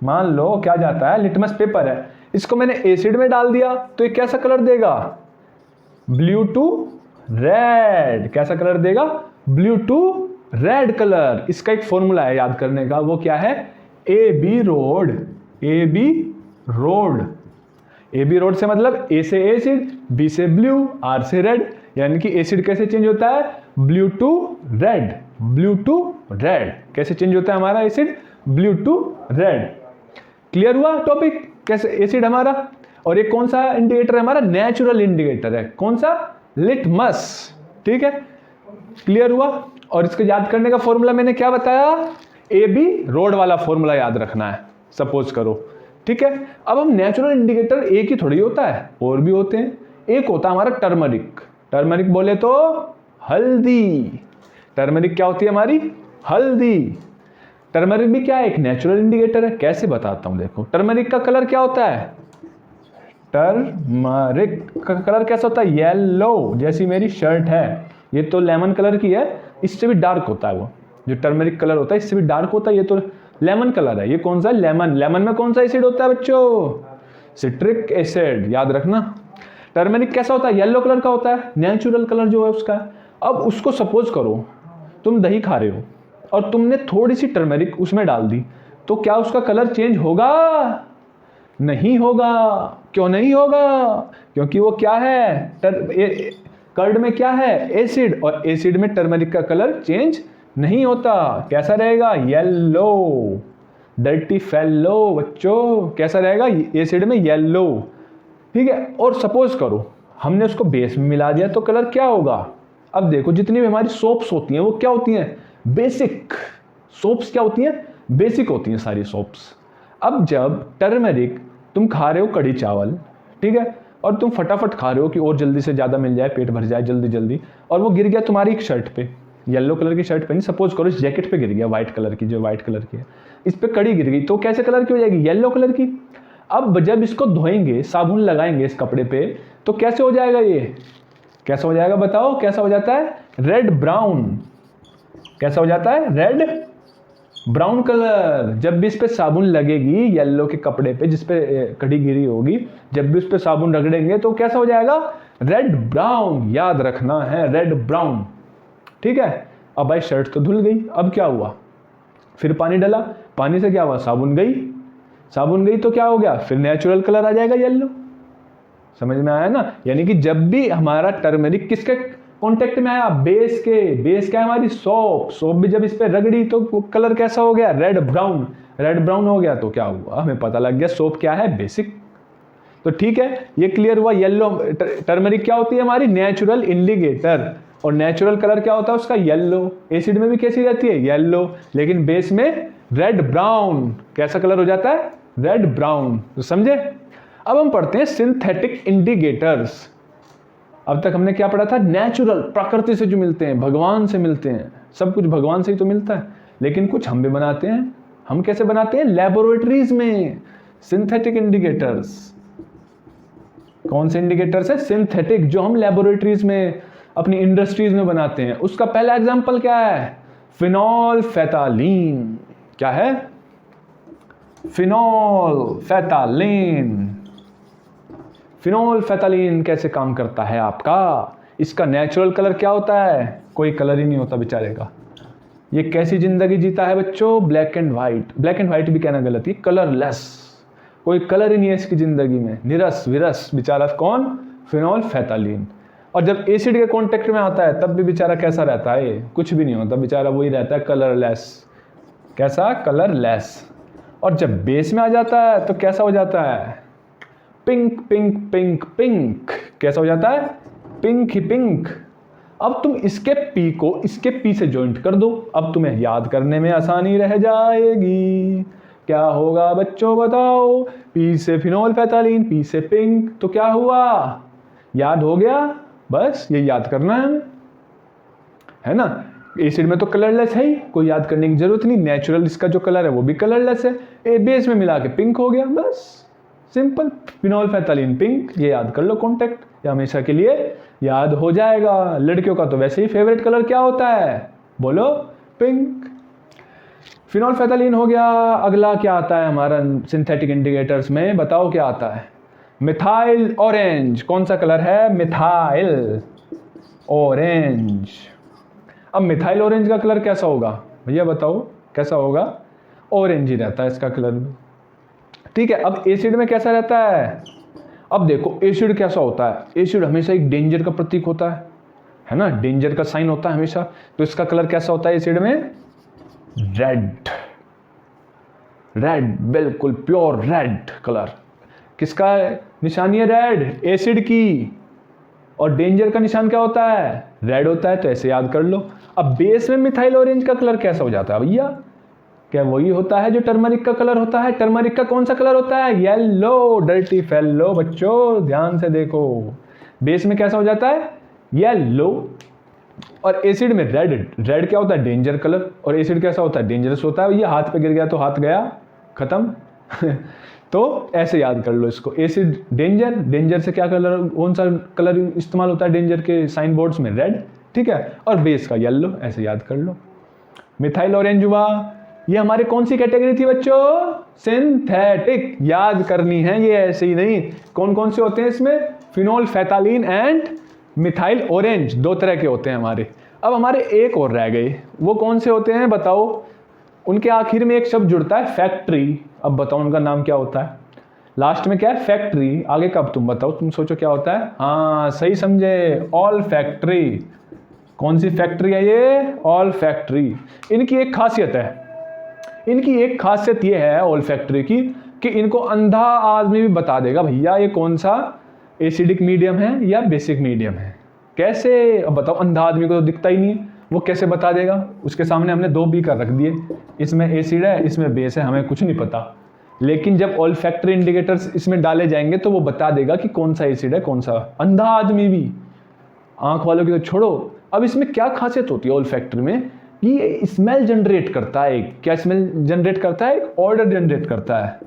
मान लो क्या जाता है, लिटमस पेपर है, इसको मैंने एसिड में डाल दिया तो ये कैसा कलर देगा, ब्लू टू रेड, कैसा कलर देगा, ब्लू टू रेड कलर। इसका एक फॉर्मूला है याद करने का, वो क्या है, A B road, A B road. A B road से मतलब ए से एसिड, बी से ब्लू, आर से रेड। यानी कि एसिड कैसे चेंज होता है, blue to red, blue to red. कैसे चेंज होता है हमारा acid, blue to red. Clear हुआ टॉपिक, कैसे एसिड हमारा। और ये कौन सा इंडिकेटर है हमारा, नेचुरल इंडिकेटर है, कौन सा, लिटमस, ठीक है। क्लियर हुआ। और इसको याद करने का फॉर्मूला मैंने क्या बताया, ए बी रोड वाला फॉर्मूला याद रखना है सपोज करो, ठीक है। अब हम नेचुरल इंडिकेटर एक ही थोड़ी होता है, और भी होते हैं। एक होता है हमारा टर्मरिक, टर्मरिक बोले तो हल्दी। टर्मरिक क्या होती है हमारी, हल्दी। टर्मरिक भी क्या है, एक नेचुरल इंडिकेटर है। कैसे बताता हूं, देखो टर्मरिक का कलर क्या होता है, टर्मरिक का कलर कैसा होता है, येलो। जैसी मेरी शर्ट है, ये तो लेमन कलर की है, इससे भी डार्क होता है वो, जो टर्मरिक कलर होता है इससे भी डार्क होता है। ये तो लेमन कलर है, ये कौन सा है, लेमन। लेमन में कौन सा एसिड होता है बच्चों, सिट्रिक एसिड, याद रखना। टर्मरिक कैसा होता है, येलो कलर का होता है, नेचुरल कलर जो है उसका। अब उसको सपोज करो तुम दही खा रहे हो और तुमने थोड़ी सी टर्मरिक उसमें डाल दी, तो क्या उसका कलर चेंज होगा, नहीं होगा। क्यों नहीं होगा, क्योंकि वो क्या है, कर्ड में क्या है, एसिड, और एसिड में टर्मरिक का कलर चेंज नहीं होता। कैसा रहेगा, येलो, डर्टी फेलो बच्चों, कैसा रहेगा, एसिड में येलो, ठीक है। और सपोज करो हमने उसको बेस में मिला दिया तो कलर क्या होगा। अब देखो जितनी भी हमारी सोप्स होती हैं वो क्या होती हैं, बेसिक। सोप्स क्या होती हैं, बेसिक होती हैं सारी सोप्स। अब जब टर्मरिक तुम खा रहे हो कढ़ी चावल, ठीक है, और तुम फटाफट खा रहे हो कि और जल्दी से ज़्यादा मिल जाए, पेट भर जाए जल्दी जल्दी, और वो गिर गया तुम्हारी एक शर्ट पे, येलो कलर की शर्ट पे नहीं, सपोज करो इस जैकेट पे गिर गया, व्हाइट कलर की, जो व्हाइट कलर की है, इस पे कड़ी गिर गई, तो कैसे कलर की हो जाएगी, येलो कलर की। अब जब इसको धोएंगे, साबुन लगाएंगे इस कपड़े पे, तो कैसे हो जाएगा, ये कैसा हो जाएगा, बताओ कैसा हो जाता है, रेड ब्राउन। कैसा हो जाता है, रेड ब्राउन कलर। जब भी इस पे साबुन लगेगी येलो के कपड़े पे, जिस पे कड़ी गिरी होगी, जब भी उस पे साबुन रगड़ेंगे तो कैसा हो जाएगा, रेड ब्राउन, याद रखना है, रेड ब्राउन। ठीक है, अब भाई शर्ट तो धुल गई, अब क्या हुआ, फिर पानी डाला, पानी से क्या हुआ, साबुन गई, साबुन गई तो क्या हो गया, फिर नेचुरल कलर आ जाएगा येलो। समझ में आया ना। यानी कि जब भी हमारा टर्मरिक किसके कांटेक्ट में आया, बेस के, बेस क्या है हमारी, सोप, सोप भी जब इस पे रगड़ी तो कलर कैसा हो गया, रेड ब्राउन, रेड ब्राउन हो गया तो क्या हुआ, हमें पता लग गया सोप क्या है, बेसिक। तो ठीक है, ये क्लियर हुआ। येलो, टर्मरिक क्या होती है हमारी, नेचुरल इंडिकेटर, और नेचुरल कलर क्या होता है उसका, येलो। एसिड में भी कैसी रहती है, येलो, लेकिन बेस में रेड ब्राउन, कैसा कलर हो जाता है, रेड ब्राउन। तो समझे। अब हम पढ़ते हैं सिंथेटिक इंडिकेटर्स। अब तक हमने क्या पढ़ा था, नेचुरल, प्रकृति से जो मिलते हैं, भगवान से मिलते हैं, सब कुछ भगवान से ही तो मिलता है, लेकिन कुछ हम भी बनाते हैं। हम कैसे बनाते हैं, लेबोरेटरीज में। सिंथेटिक इंडिकेटर्स, कौन से इंडिकेटर्स है, सिंथेटिक, जो हम लेबोरेटरीज में, अपनी इंडस्ट्रीज में बनाते हैं। उसका पहला एग्जांपल क्या है, फिनॉल फेतालीन। क्या है, फिनॉल फेतालीन। फिनॉल फेतालीन कैसे काम करता है आपका, इसका नेचुरल कलर क्या होता है, कोई कलर ही नहीं होता बेचारे का। ये कैसी जिंदगी जीता है बच्चों, black and white. Black and white भी कहना गलत है, कलरलेस, कोई कलर ही नहीं है इसकी जिंदगी में, निरस विरस बेचारा। कौन, फिनॉल फेतालीन। और जब एसिड के कांटेक्ट में आता है तब भी बेचारा कैसा रहता है, कुछ भी नहीं होता बेचारा, वही रहता है कलरलेस। कैसा, कलरलेस। और जब बेस में आ जाता है तो कैसा हो जाता है, पिंक पिंक पिंक पिंक। कैसा हो जाता है, पिंक ही पिंक। अब तुम इसके पी को इसके पी से जॉइंट कर दो, अब तुम्हें याद करने में आसानी रह जाएगी। क्या होगा बच्चों बताओ, पी से फिनॉल फेतालीन, पी से पिंक, तो क्या हुआ, याद हो गया। बस ये याद करना है ना। एसिड में तो कलरलेस है ही, कोई याद करने की जरूरत नहीं। नेचुरल इसका जो कलर है वो भी कलरलेस है, ए बेस में मिला के पिंक हो गया, बस सिंपल, फिनॉल फेतालीन पिंक। ये याद कर लो कॉन्टेक्ट, ये हमेशा के लिए याद हो जाएगा। लड़कियों का तो वैसे ही फेवरेट कलर क्या होता है, बोलो, पिंक। फिनॉल फेतालीन हो गया। अगला क्या आता है हमारा सिंथेटिक इंडिकेटर्स में, बताओ क्या आता है, मिथाइल ऑरेंज। कौन सा कलर है, मिथाइल ऑरेंज। अब मिथाइल ऑरेंज का कलर कैसा होगा भैया बताओ, कैसा होगा, ऑरेंज ही रहता है इसका कलर भी। ठीक है, अब एसिड में कैसा रहता है, अब देखो एसिड कैसा होता है, एसिड हमेशा एक डेंजर का प्रतीक होता है ना, डेंजर का साइन होता है हमेशा। तो इसका कलर कैसा होता है एसिड में, रेड, रेड, बिल्कुल प्योर रेड कलर। किसका निशानी है, रेड, एसिड की। और डेंजर का निशान क्या होता है, रेड होता है, तो ऐसे याद कर लो। अब बेस में मिथाइल ऑरेंज का कलर कैसा हो जाता है भैया, क्या वही होता है जो टर्मरिक का कलर होता है। टर्मरिक का कौन सा कलर होता है, येलो, डर्टी फेलो। बच्चों ध्यान से देखो, बेस में कैसा हो जाता है, येलो, और एसिड में रेड। रेड क्या होता है, डेंजर कलर, और एसिड कैसा होता है, डेंजरस होता है। ये हाथ पे गिर गया तो हाथ गया, खत्म। तो ऐसे याद कर लो इसको, एसिड डेंजर, डेंजर से क्या कलर, कौन सा कलर इस्तेमाल होता है डेंजर के साइन बोर्ड्स में, रेड। ठीक है, और बेस का येलो, ऐसे याद कर लो। मिथाइल ऑरेंज हुआ। ये हमारे कौन सी कैटेगरी थी बच्चों, सिंथेटिक, याद करनी है ये ऐसे ही नहीं। कौन कौन से होते हैं इसमें, फिनॉल फेतालीन एंड मिथाइल ऑरेंज, दो तरह के होते हैं हमारे। अब हमारे एक और रह गए, वो कौन से होते हैं बताओ, उनके आखिर में एक शब्द जुड़ता है, फैक्ट्री। अब बताओ उनका नाम क्या होता है, लास्ट में क्या है, फैक्ट्री, आगे कब तुम बताओ, तुम सोचो क्या होता है, हाँ सही समझे, ऑल फैक्ट्री। कौन सी फैक्ट्री है ये, ऑल फैक्ट्री। इनकी एक खासियत है, इनकी एक खासियत ये है ऑल फैक्ट्री की, कि इनको अंधा आदमी भी बता देगा भैया ये कौन सा एसिडिक मीडियम है या बेसिक मीडियम है। कैसे, अब बताओ, अंधा आदमी को तो दिखता ही नहीं है, वो कैसे बता देगा। उसके सामने हमने दो बीकर रख दिए, इसमें एसिड है इसमें बेस है, हमें कुछ नहीं पता। लेकिन जब ऑल फैक्ट्री इंडिकेटर्स इसमें डाले जाएंगे तो वो बता देगा कि कौन सा एसिड है कौन सा। अंधा आदमी भी, आंख वालों की तो छोड़ो। अब इसमें क्या खासियत होती है ऑल फैक्ट्री में, ये स्मेल जनरेट करता है। क्या स्मेल जनरेट करता है, एक ऑर्डर जनरेट करता है।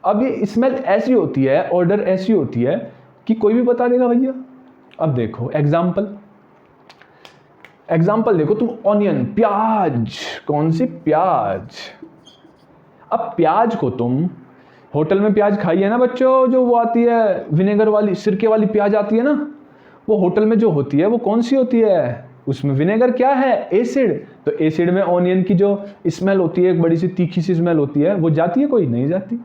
अब ये स्मेल ऐसी होती है, ऑर्डर ऐसी होती है कि कोई भी बता देगा भैया। अब देखो एग्जाम्पल देखो तुम, ऑनियन, प्याज, कौन सी, प्याज। अब प्याज को तुम होटल में प्याज खाई है ना बच्चों, जो वो आती है विनेगर वाली, सिरके वाली प्याज आती है ना, वो होटल में जो होती है वो कौन सी होती है, उसमें विनेगर क्या है, एसिड। तो एसिड में ऑनियन की जो स्मेल होती है, एक बड़ी सी तीखी सी स्मेल होती है, वो जाती है, कोई नहीं जाती।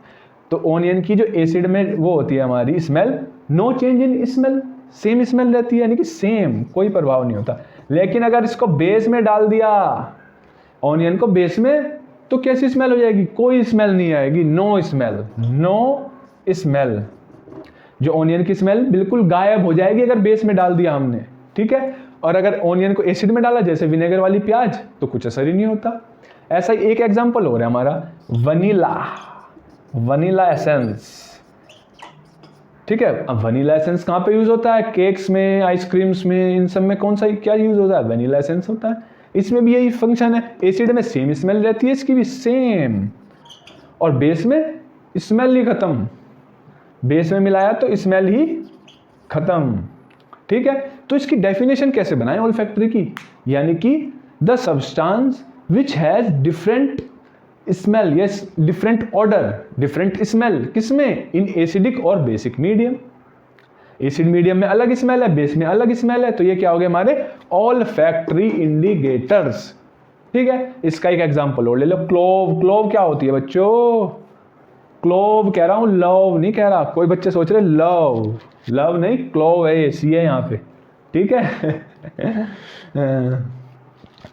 तो ऑनियन की जो एसिड में वो होती है हमारी smell, no change in smell, same smell रहती है, यानी कि सेम, कोई प्रभाव नहीं होता। लेकिन अगर इसको बेस में डाल दिया, ऑनियन को बेस में, तो कैसी स्मेल हो जाएगी, कोई स्मेल नहीं आएगी, नो स्मेल, नो स्मेल। जो ऑनियन की स्मेल बिल्कुल गायब हो जाएगी अगर बेस में डाल दिया हमने, ठीक है। और अगर ऑनियन को एसिड में डाला जैसे विनेगर वाली प्याज, तो कुछ असर ही नहीं होता। ऐसा ही एक एग्जांपल हो रहा है हमारा वनीला, वनीला एसेंस, ठीक है। अब वनीला एसेंस कहाँ पे यूज होता है, केक्स में, आइसक्रीम्स में, इन सब में कौन सा क्या यूज होता है, वनीला एसेंस होता है। इसमें भी यही फंक्शन है, एसिड में सेम स्मेल रहती है, इसकी भी सेम, और बेस में स्मेल ही खत्म, बेस में मिलाया तो स्मेल ही खत्म, ठीक है। तो इसकी डेफिनेशन कैसे बनाएं ओल्फैक्टरी की, यानी कि the substance which has different smell, yes different order, different smell, किसमें, इन एसिडिक और बेसिक मीडियम। एसिड मीडियम में अलग स्मेल है, बेस में अलग स्मेल है, तो ये क्या हो गए हमारे ओल्फैक्टरी इंडिकेटर्स, ठीक है। इसका एक एग्जांपल और ले लो, क्लोव। क्लोव क्या होती है बच्चों, क्लोव कह रहा हूं, लव नहीं कह रहा, कोई बच्चे सोच रहे लव, लव नहीं, क्लोव है, सी है यहाँ पे, ठीक है।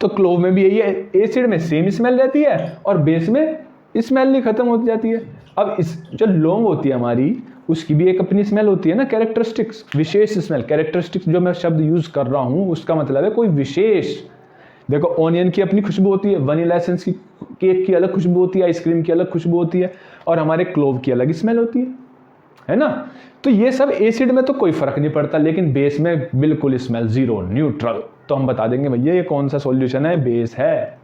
तो क्लोव में भी यही है, एसिड में सेम स्मेल रहती है और बेस में स्मेल ही खत्म हो जाती है। अब इस जो लौंग होती है हमारी, उसकी भी एक अपनी स्मेल होती है ना, कैरेक्टरिस्टिक्स, विशेष स्मेल। कैरेक्टरिस्टिक्स जो मैं शब्द यूज कर रहा हूं उसका मतलब है कोई विशेष। देखो ऑनियन की अपनी खुशबू होती है, वनीला एसेंस की, केक की अलग खुशबू होती है, आइसक्रीम की अलग खुशबू होती है, और हमारे क्लोव की अलग स्मेल होती है ना। तो ये सब एसिड में तो कोई फर्क नहीं पड़ता, लेकिन बेस में बिल्कुल स्मेल जीरो, न्यूट्रल। तो हम बता देंगे भैया ये कौन सा सॉल्यूशन है, बेस है,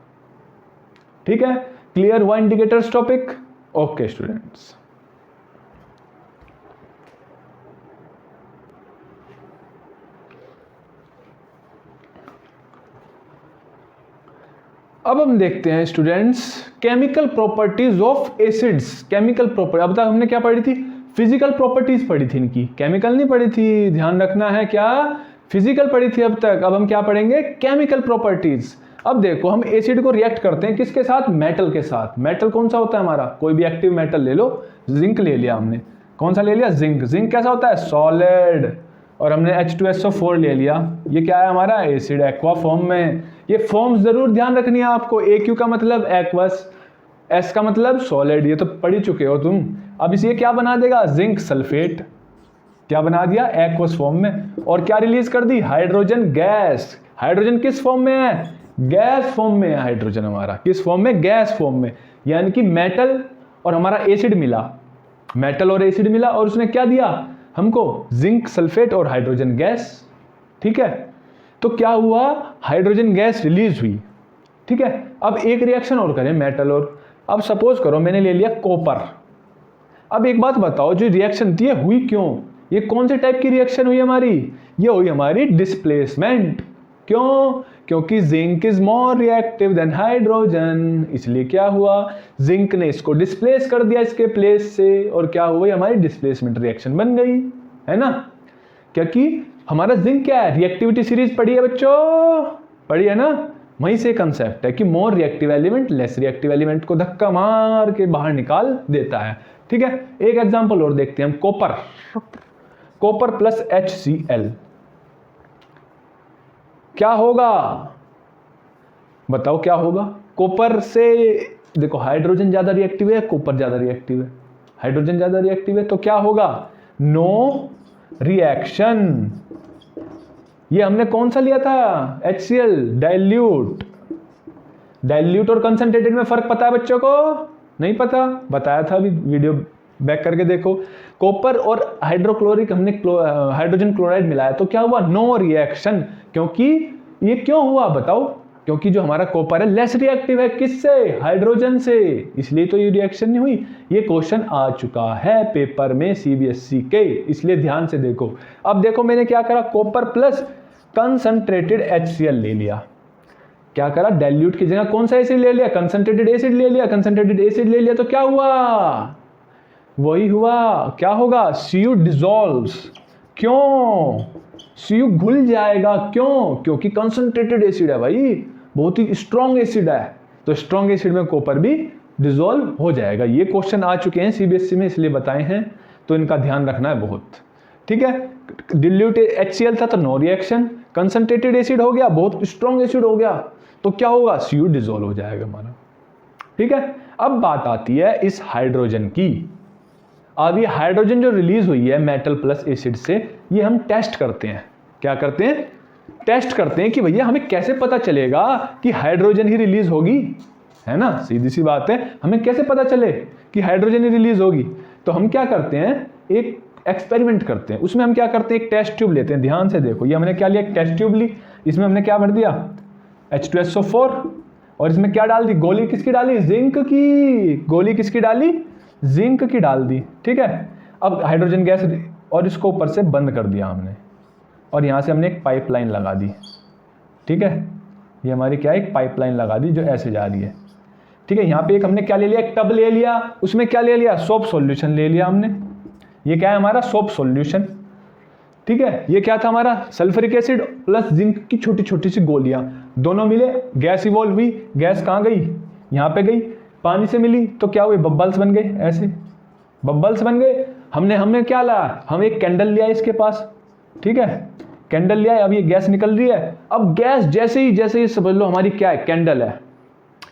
ठीक है। क्लियर हुआ इंडिकेटर्स टॉपिक, ओके स्टूडेंट्स। अब हम देखते हैं students chemical properties of acids. Chemical property, अब तक हमने क्या पढ़ी थी, फिजिकल प्रॉपर्टीज पढ़ी थी इनकी, केमिकल नहीं पढ़ी थी, ध्यान रखना है, क्या फिजिकल पढ़ी थी अब तक। अब हम क्या पढ़ेंगे, केमिकल प्रॉपर्टीज। अब देखो हम एसिड को रिएक्ट करते हैं किसके साथ, मेटल के साथ। मेटल कौन सा होता है हमारा, कोई भी एक्टिव मेटल ले लो, जिंक ले लिया हमने, कौन सा ले लिया, जिंक। जिंक कैसा होता है, सॉलिड, और हमने H2SO4 ले लिया, ये क्या है हमारा, एसिड, एक्वा फॉर्म में। ये फॉर्म जरूर ध्यान रखनी है आपको, AQ का मतलब एक्वस, S का मतलब सॉलिड, ये तो पढ़ ही चुके हो तुम। अब इसे क्या बना देगा, जिंक सल्फेट, क्या बना दिया, एक्वस फॉर्म में, और क्या रिलीज कर दी, हाइड्रोजन गैस। हाइड्रोजन किस फॉर्म में है, गैस फॉर्म में है हाइड्रोजन हमारा, किस फॉर्म में, गैस फॉर्म में। यानी कि मेटल और हमारा एसिड मिला, मेटल और एसिड मिला, और उसने क्या दिया हमको, जिंक सल्फेट और हाइड्रोजन गैस, ठीक है। तो क्या हुआ, हाइड्रोजन गैस रिलीज हुई, ठीक है। अब एक रिएक्शन और करें मेटल और, अब सपोज करो मैंने ले लिया कॉपर। अब एक बात बताओ, जो रिएक्शन थी हुई क्यों, ये कौन से टाइप की रिएक्शन हुई हमारी, ये हुई हमारी डिस्प्लेसमेंट। क्यों, क्योंकि zinc is more reactive than hydrogen, इसलिए क्या हुआ, जिंक ने इसको डिस्प्लेस कर दिया इसके प्लेस से, और क्या हुई, हमारी डिस्प्लेसमेंट रिएक्शन बन गई, है ना। क्योंकि हमारा जिंक क्या है, रिएक्टिविटी सीरीज पढ़ी है बच्चों, पढ़ी है ना। वहीं से कंसेप्ट है कि more reactive element less reactive element को धक्का मार के बाहर निकाल देता है, ठीक है। एक एग्जांपल और देखते हैं हम, कॉपर, कॉपर प्लस HCl, क्या होगा बताओ, क्या होगा, कॉपर से देखो हाइड्रोजन ज्यादा रिएक्टिव है, कॉपर ज्यादा रिएक्टिव है, हाइड्रोजन ज्यादा रिएक्टिव है, तो क्या होगा, नो रिएक्शन। ये हमने कौन सा लिया था, HCl, डाइल्यूट। डाइल्यूट और कंसंट्रेटेड में फर्क पता है बच्चों को, नहीं पता, बताया था अभी, वीडियो बैक करके देखो। कॉपर और हाइड्रोक्लोरिक हमने हाइड्रोजन क्लोराइड मिलाया, तो क्या हुआ, नो रिएक्शन। क्योंकि ये क्यों हुआ बताओ, क्योंकि जो हमारा कॉपर है लेस रिएक्टिव है, किससे, हाइड्रोजन से, इसलिए तो ये रिएक्शन नहीं हुई। ये क्वेश्चन आ चुका है पेपर में CBSE के, इसलिए ध्यान से देखो। अब देखो मैंने क्या करा, कॉपर प्लस कंसंट्रेटेड HCl ले लिया, क्या करा, डाइल्यूट की जगह कौन सा एसिड ले लिया, कंसंट्रेटेड एसिड ले लिया, कंसंट्रेटेड एसिड ले लिया, तो क्या हुआ, वही हुआ, क्या होगा, Cu डिसॉल्व्स। क्यों, Cu घुल जाएगा, क्यों? क्योंकि कंसंट्रेटेड एसिड है भाई, बहुत ही स्ट्रॉन्ग एसिड है, तो स्ट्रॉन्ग एसिड में कॉपर भी डिसॉल्व हो जाएगा। ये क्वेश्चन आ चुके हैं सीबीएसई में, इसलिए बताए हैं, तो इनका ध्यान रखना है बहुत। ठीक है, डिल्यूट HCl था तो नो रिएक्शन, कंसंट्रेटेड एसिड हो गया, बहुत स्ट्रॉन्ग एसिड हो गया, तो क्या होगा? Cu डिसॉल्व हो जाएगा हमारा। ठीक है, अब बात आती है इस हाइड्रोजन की। अब ये हाइड्रोजन जो रिलीज हुई है मेटल प्लस एसिड से, ये हम टेस्ट करते हैं। क्या करते हैं? टेस्ट करते हैं कि भैया हमें कैसे पता चलेगा कि हाइड्रोजन ही रिलीज होगी, है ना? सीधी सी बात है, हमें कैसे पता चले कि हाइड्रोजन ही रिलीज होगी? तो हम क्या करते हैं, एक एक्सपेरिमेंट करते हैं। उसमें हम क्या करते हैं, एक टेस्ट ट्यूब लेते हैं। ध्यान से देखो, ये हमने क्या लिया, एक टेस्ट ट्यूब ली, इसमें हमने क्या भर दिया, H2SO4, और इसमें क्या डाल दी, गोली किसकी डाली, जिंक की। गोली किसकी डाली, जिंक की डाल दी। ठीक है, अब हाइड्रोजन गैस, और इसको ऊपर से बंद कर दिया हमने, और यहाँ से हमने एक पाइपलाइन लगा दी। ठीक है, ये हमारी क्या है, एक पाइपलाइन लगा दी जो ऐसे जा रही है। ठीक है, यहाँ पे एक हमने क्या ले लिया, एक टब ले लिया, उसमें क्या ले लिया, सोप सॉल्यूशन ले लिया हमने। ये क्या है हमारा, सोप सॉल्यूशन। ठीक है, ये क्या था हमारा, सल्फ्यूरिक एसिड प्लस जिंक की छोटी छोटी सी गोलियां, दोनों मिले, गैस इवॉल्व हुई। गैस कहाँ गई, यहाँ पे गई, पानी से मिली तो क्या हुए, बबल्स बन गए, ऐसे बबल्स बन गए। हमने क्या लाया, हम एक कैंडल लिया इसके पास। ठीक है, कैंडल लिया है, अब ये गैस निकल रही है। अब गैस जैसे ही समझ लो हमारी क्या है, कैंडल है,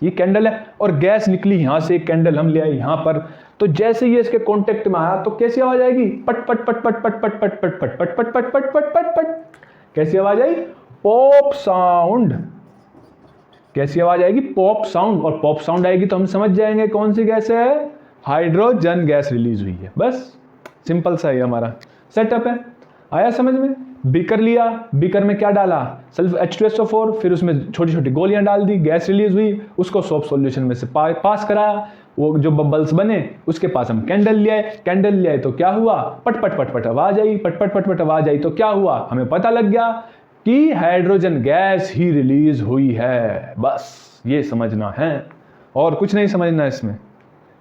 ये कैंडल है, और गैस निकली यहाँ से, एक कैंडल हम ले आए यहाँ पर, तो जैसे ही इसके कांटेक्ट में आया तो कैसी आवाज आएगी, पट पट पट पट पट पट पट पट पट पट पट पट पट पट पट पट, कैसी आवाज आई, पॉप साउंड। कैसी आवाज आएगी, पॉप साउंड। और पॉप साउंड आएगी तो हम समझ जाएंगे कौन सी गैस है, हाइड्रोजन गैस रिलीज हुई है। बस सिंपल सा ही हमारा सेटअप है। आया समझ में? बीकर लिया, बीकर में क्या डाला, H2SO4, फिर उसमें छोटी छोटी गोलियां डाल दी, गैस रिलीज हुई, उसको सोप सॉल्यूशन में से पास कराया, वो जो बबल्स बने उसके पास हम कैंडल ले आए। कैंडल ले आए तो क्या हुआ, पट पट पट पट आवाज आई, पट पट पट पट आवाज आई तो क्या हुआ, हमें पता लग गया कि हाइड्रोजन गैस ही रिलीज हुई है। बस ये समझना है, और कुछ नहीं समझना इसमें।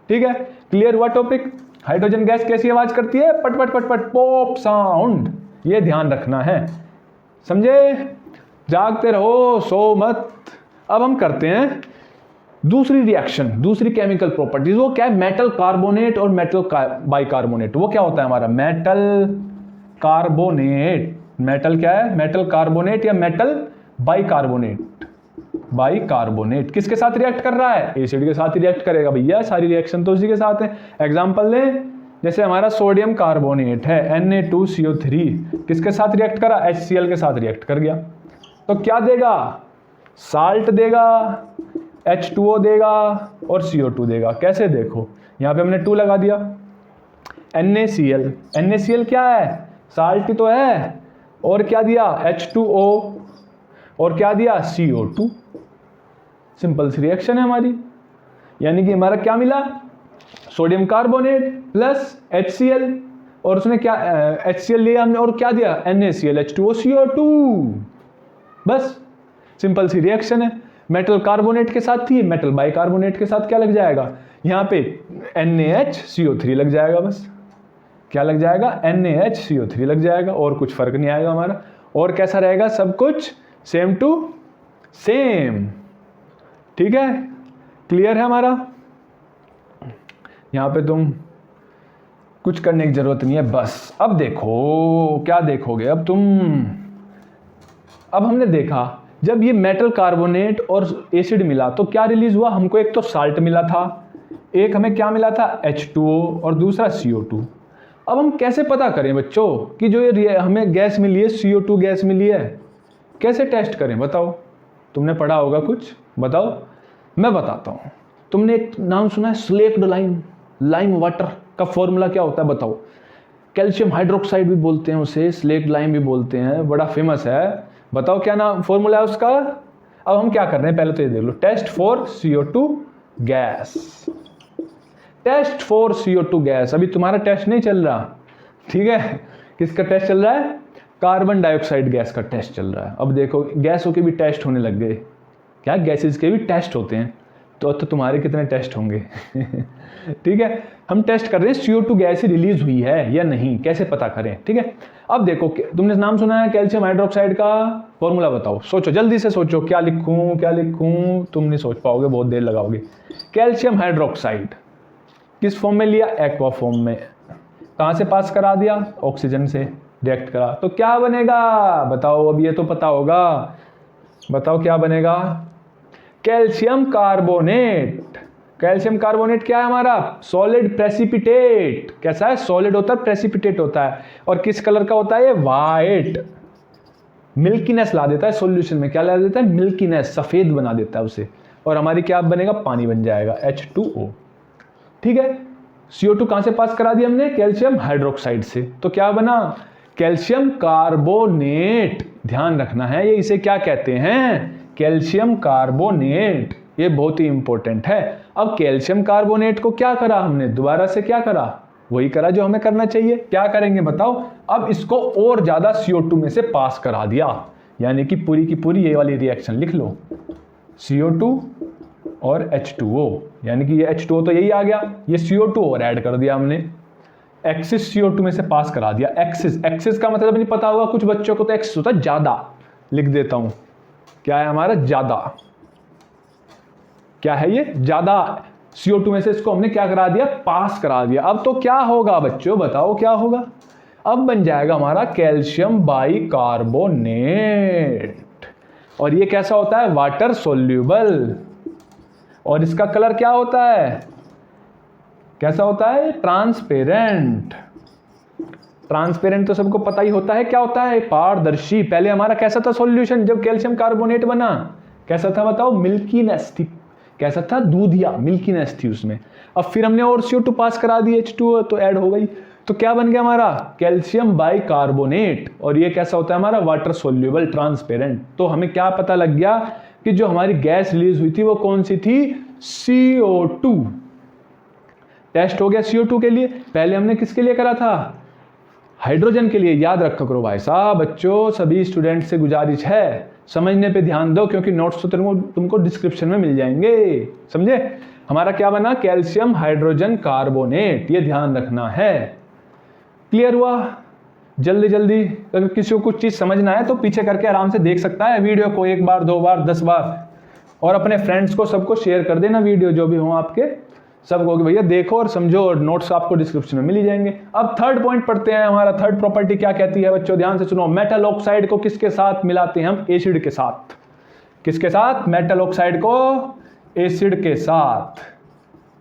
ठीक है, क्लियर हुआ टॉपिक? हाइड्रोजन गैस कैसी आवाज करती है, पट पट पट पट, पॉप साउंड। ये ध्यान रखना है, समझे? जागते रहो, सो मत। अब हम करते हैं दूसरी रिएक्शन, दूसरी केमिकल प्रॉपर्टीज। वो क्या है, मेटल कार्बोनेट और मेटल बाइकार्बोनेट। वो क्या होता है हमारा, मेटल कार्बोनेट। मेटल क्या है, मेटल कार्बोनेट या मेटल बाइकार्बोनेट। बाइकार्बोनेट किसके साथ रिएक्ट कर रहा है, एसिड के साथ ही रिएक्ट करेगा भैया, सारी रिएक्शन तो उसी के साथ है। एग्जांपल लें, जैसे हमारा सोडियम कार्बोनेट है Na2CO3, किसके साथ रिएक्ट करा, HCl के साथ रिएक्ट कर गया, तो क्या देगा, साल्ट देगा, H2O देगा और CO2 देगा। कैसे, देखो यहाँ पे हमने 2 लगा दिया, NaCl। NaCl क्या है, साल्ट ही तो है, और क्या दिया, H2O, और क्या दिया, CO2। सिंपल सी रिएक्शन है हमारी, यानी कि हमारा क्या मिला, सोडियम कार्बोनेट प्लस HCl, और उसने क्या HCl लिया हमने, और क्या दिया, NaCl, H2O, CO2। बस सिंपल सी रिएक्शन है। मेटल कार्बोनेट के साथ थी, मेटल बाइकार्बोनेट के साथ क्या लग जाएगा, यहाँ पे NaHCO3 लग जाएगा। बस क्या लग जाएगा, NaHCO3 लग जाएगा, और कुछ फर्क नहीं आएगा हमारा। और कैसा रहेगा, सब कुछ सेम टू सेम। ठीक है, क्लियर है हमारा? यहाँ पे तुम कुछ करने की जरूरत नहीं है। बस अब देखो, क्या देखोगे अब तुम, अब हमने देखा जब ये मेटल कार्बोनेट और एसिड मिला तो क्या रिलीज हुआ, हमको एक तो साल्ट मिला था, एक हमें क्या मिला था, H2O, और दूसरा CO2। अब हम कैसे पता करें बच्चों कि जो ये हमें गैस मिली है, CO2 गैस मिली है, कैसे टेस्ट करें बताओ? तुमने पढ़ा होगा कुछ, बताओ। मैं बताता हूँ। तुमने एक नाम सुना है, स्लेक्ड लाइम, लाइम वाटर का फॉर्मूला क्या होता है बताओ? कैल्शियम हाइड्रोक्साइड भी बोलते हैं उसे, स्लेक्ड लाइम भी बोलते हैं, बड़ा फेमस है। बताओ क्या नाम, फॉर्मूला है उसका? अब हम क्या कर रहे हैं, पहले तो ये देख लो, test for CO2 gas. Test for CO2 gas. अभी तुम्हारा टेस्ट नहीं चल रहा, ठीक है? किसका टेस्ट चल रहा है, कार्बन डाइऑक्साइड गैस का टेस्ट चल रहा है। अब देखो गैसों के भी टेस्ट होने लग गए। क्या, गैसेस के भी टेस्ट होते हैं। तो तुम्हारे कितने टेस्ट होंगे। ठीक है, हम टेस्ट कर रहे हैं CO2 गैस रिलीज हुई है या नहीं, कैसे पता करें। ठीक है, अब देखो तुमने नाम सुना है कैल्शियम हाइड्रोक्साइड का, फॉर्मूला बताओ, सोचो जल्दी से सोचो, क्या लिखूं क्या लिखूं, तुम नहीं सोच पाओगे, बहुत देर लगाओगे। कैल्शियम हाइड्रोक्साइड किस फॉर्म में लिया, एक्वा फॉर्म में, कहां से पास करा दिया, ऑक्सीजन से रिएक्ट करा, तो क्या बनेगा बताओ, अब ये तो पता होगा, बताओ क्या बनेगा, कैल्शियम कार्बोनेट। कैल्शियम कार्बोनेट क्या है हमारा, सॉलिड प्रेसिपिटेट। कैसा है, सॉलिड होता है, प्रेसिपिटेट होता है, और किस कलर का होता है ये, वाइट, मिल्कीनेस ला देता है सॉल्यूशन में, क्या ला देता है, मिल्कीनेस, सफेद बना देता है उसे, और हमारी क्या बनेगा, पानी बन जाएगा, H2O। ठीक है, CO2 कहां से पास करा दिया हमने, कैल्शियम हाइड्रोक्साइड से, तो क्या बना, कैल्शियम कार्बोनेट। ध्यान रखना है, ये इसे क्या कहते हैं, कैल्शियम कार्बोनेट, ये बहुत ही इंपॉर्टेंट है। अब कैल्शियम कार्बोनेट को क्या करा हमने, दोबारा से क्या करा, वही करा जो हमें करना चाहिए। क्या करेंगे बताओ, अब इसको और ज्यादा CO2 में से पास करा दिया, यानी कि पूरी की पूरी ये वाली रिएक्शन लिख लो, CO2 और H2O, यानी कि ये H2O तो यही आ गया, ये CO2 और ऐड कर दिया हमने, एक्सिस CO2 में से पास करा दिया। एक्सिस, एक्सिस का मतलब नहीं पता होगा कुछ बच्चों को, तो एक्सिस होता है ज्यादा, लिख देता हूं, क्या है हमारा, ज्यादा, क्या है ये, ज्यादा, CO2 में से इसको हमने क्या करा दिया, पास करा दिया। अब तो क्या होगा बच्चों, बताओ क्या होगा, अब बन जाएगा हमारा कैल्शियम बाइकार्बोनेट, और ये कैसा होता है, वाटर सोल्यूबल, और इसका कलर क्या होता है, कैसा होता है, ट्रांसपेरेंट। ट्रांसपेरेंट तो सबको पता ही होता है, क्या होता है, पारदर्शी। पहले हमारा कैसा था सॉल्यूशन जब कैल्शियम कार्बोनेट बना, कैसा था बताओ, मिल्कीनेस थी, कैसा था, दूधिया, मिल्कीनेस थी उसमें। अब फिर हमने और CO2 पास करा दी, H2O तो ऐड हो गई, तो क्या बन गया हमारा, कैल्शियम बाइकार्बोनेट, और ये कैसा होता है हमारा, वाटर सोल्यूबल, ट्रांसपेरेंट। तो हमें क्या पता लग गया कि जो हमारी गैस रिलीज हुई थी वो कौन सी थी, CO2। टेस्ट हो गया CO2 के लिए, पहले हमने किसके लिए करा था, हाइड्रोजन के लिए। याद रखा करो भाई साहब, बच्चों सभी स्टूडेंट से गुजारिश है, समझने पे ध्यान दो, क्योंकि नोट्स तो तुमको डिस्क्रिप्शन में मिल जाएंगे, समझे। हमारा क्या बना, कैल्शियम हाइड्रोजन कार्बोनेट, ये ध्यान रखना है। क्लियर हुआ, जल्दी जल्दी, अगर किसी को कुछ चीज़ समझना है तो पीछे करके आराम से देख सकता है वीडियो को, 1 बार 2 बार 10 बार, और अपने फ्रेंड्स को सबको शेयर कर देना वीडियो, जो भी हो आपके सबको, कि भैया देखो और समझो, और नोट्स आपको डिस्क्रिप्शन में मिल ही जाएंगे। अब थर्ड पॉइंट पढ़ते हैं, हमारा थर्ड प्रॉपर्टी क्या कहती है बच्चों, ध्यान से सुनो। मेटल ऑक्साइड को किसके साथ मिलाते हैं हम, एसिड के साथ। किसके साथ, मेटल ऑक्साइड को एसिड के साथ,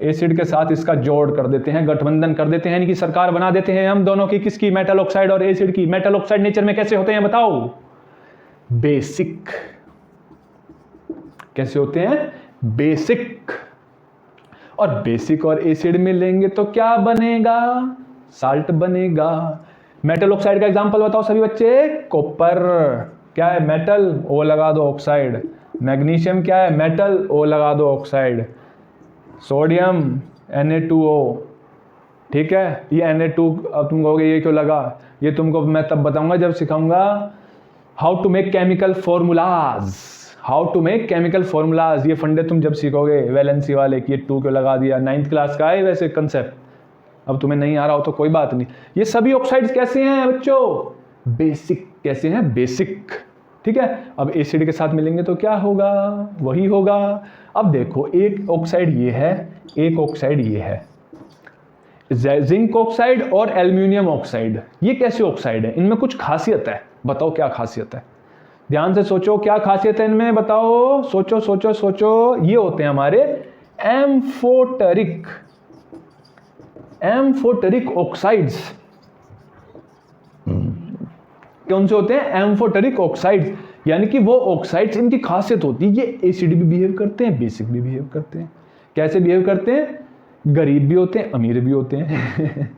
एसिड के साथ इसका जोड़ कर देते हैं, गठबंधन कर देते हैं, यानी कि सरकार बना देते हैं हम दोनों की, किसकी, मेटल ऑक्साइड और एसिड की। मेटल ऑक्साइड नेचर में कैसे होते हैं बताओ, बेसिक। कैसे होते हैं, बेसिक। और बेसिक और एसिड मिलेंगे तो क्या बनेगा, साल्ट बनेगा। मेटल ऑक्साइड का एग्जांपल बताओ सभी बच्चे, कॉपर क्या है, मेटल, ओ लगा दो ऑक्साइड। मैग्नीशियम क्या है, मेटल, ओ लगा दो ऑक्साइड। सोडियम Na2O, ठीक है, ये Na2, अब तुम कहोगे ये क्यों लगा, ये तुमको मैं तब बताऊंगा जब सिखाऊंगा how to make chemical formulas, how to make chemical formulas. ये फंडे तुम जब सीखोगे वैलेंसी वाले कि ये 2 क्यों लगा दिया, 9th क्लास का है वैसे कंसेप्ट, अब तुम्हें नहीं आ रहा हो तो कोई बात नहीं। ये सभी ऑक्साइड्स कैसे हैं बच्चों, बेसिक। कैसे हैं, बेसिक, ठीक है। अब एसिड के साथ मिलेंगे तो क्या होगा, वही होगा। अब देखो, एक ऑक्साइड ये है, एक ऑक्साइड ये है, जिंक ऑक्साइड और एल्यूमिनियम ऑक्साइड। ये कैसे ऑक्साइड है, इनमें कुछ खासियत है, बताओ क्या खासियत है, ध्यान से सोचो क्या खासियत है इनमें, बताओ, सोचो सोचो सोचो। ये होते हैं हमारे एम्फोटेरिक, एम्फोटेरिक ऑक्साइड्स। कौन से होते हैं, एम्फोटेरिक ऑक्साइड्स, यानी कि वो ऑक्साइड्स, इनकी खासियत होती है ये एसिड भी बिहेव करते हैं, बेसिक भी बिहेव करते हैं। कैसे बिहेव करते हैं, गरीब भी होते हैं, अमीर भी होते हैं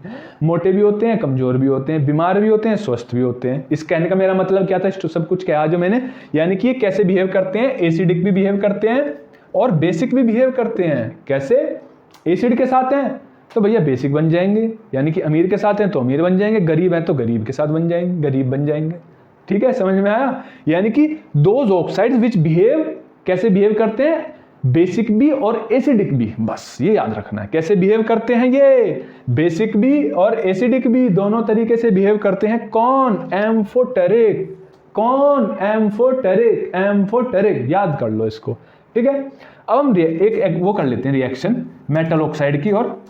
मोटे भी होते हैं, कमजोर भी होते हैं, बीमार भी होते हैं, स्वस्थ भी होते हैं। इस कहने का मेरा मतलब क्या था, सब कुछ कहा जो मैंने, यानी कि ये कैसे बिहेव करते हैं, एसिडिक भी बिहेव करते हैं और बेसिक भी बिहेव करते हैं। कैसे, एसिड के साथ हैं तो भैया बेसिक बन जाएंगे, यानी कि अमीर के साथ हैं तो अमीर बन जाएंगे, गरीब हैं तो गरीब के साथ बन जाएंगे, गरीब बन जाएंगे। ठीक है, समझ में आया। यानी कि दोज ऑक्साइड्स विच बिहेव, कैसे बिहेव करते हैं, बेसिक भी और एसिडिक भी, बस ये याद रखना है। कैसे बिहेव करते हैं ये? बेसिक भी और एसिडिक भी दोनों तरीके से बिहेव करते हैं। कौन? एम्फोटेरिक। कौन? एम्फोटेरिक। एम्फोटेरिक याद कर लो इसको, ठीक है। अब हम एक वो कर लेते हैं रिएक्शन मेटल ऑक्साइड की और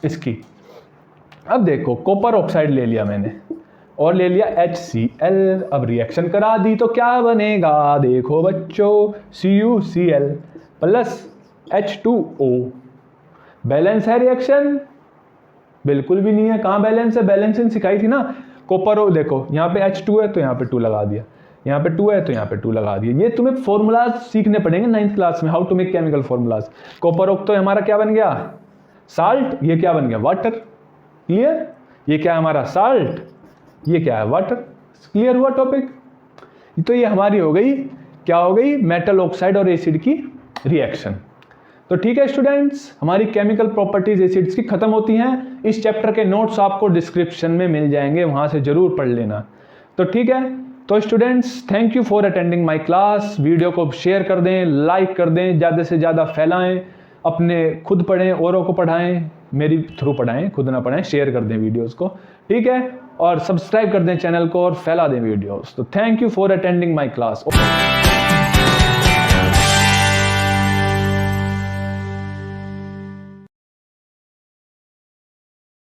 इसकी। अब देखो कॉपर ऑक्साइड ले लिया मैंने और ले लिया HCl। अब रिएक्शन करा दी तो क्या बनेगा? देखो बच्चों, CuCl प्लस H2O। बैलेंस है रिएक्शन? बिल्कुल भी नहीं है। कहाँ बैलेंस है? बैलेंसिंग सिखाई थी ना। कॉपर देखो यहाँ पे H2 है तो यहाँ पे 2 लगा दिया, यहाँ पे 2 है तो यहाँ पे 2 लगा दिया। ये तुम्हें फॉर्मूलाज सीखने पड़ेंगे 9th क्लास में, how to make chemical formulas. Copper oxide तो हमारा क्या बन गया? साल्ट। ये क्या बन गया? वाटर। क्लियर? ये क्या है हमारा? साल्ट। ये क्या है? वाटर। क्लियर हुआ टॉपिक? तो ये हमारी हो गई, क्या हो गई? मेटल ऑक्साइड और एसिड की रिएक्शन। तो ठीक है स्टूडेंट्स, हमारी केमिकल प्रॉपर्टीज एसिड्स की खत्म होती हैं। इस चैप्टर के नोट्स आपको डिस्क्रिप्शन में मिल जाएंगे, वहां से जरूर पढ़ लेना। तो ठीक है, तो students thank you for attending my class. Video को शेयर कर दें, लाइक कर दें, ज़्यादा से ज़्यादा फैलाएं, अपने खुद पढ़ें, औरों को पढ़ाएं, मेरी थ्रू पढ़ाएं, खुद ना पढ़ाएं, शेयर कर दें वीडियोस को, ठीक है। और सब्सक्राइब कर दें चैनल को और फैला दें वीडियोस। तो thank you for attending my class.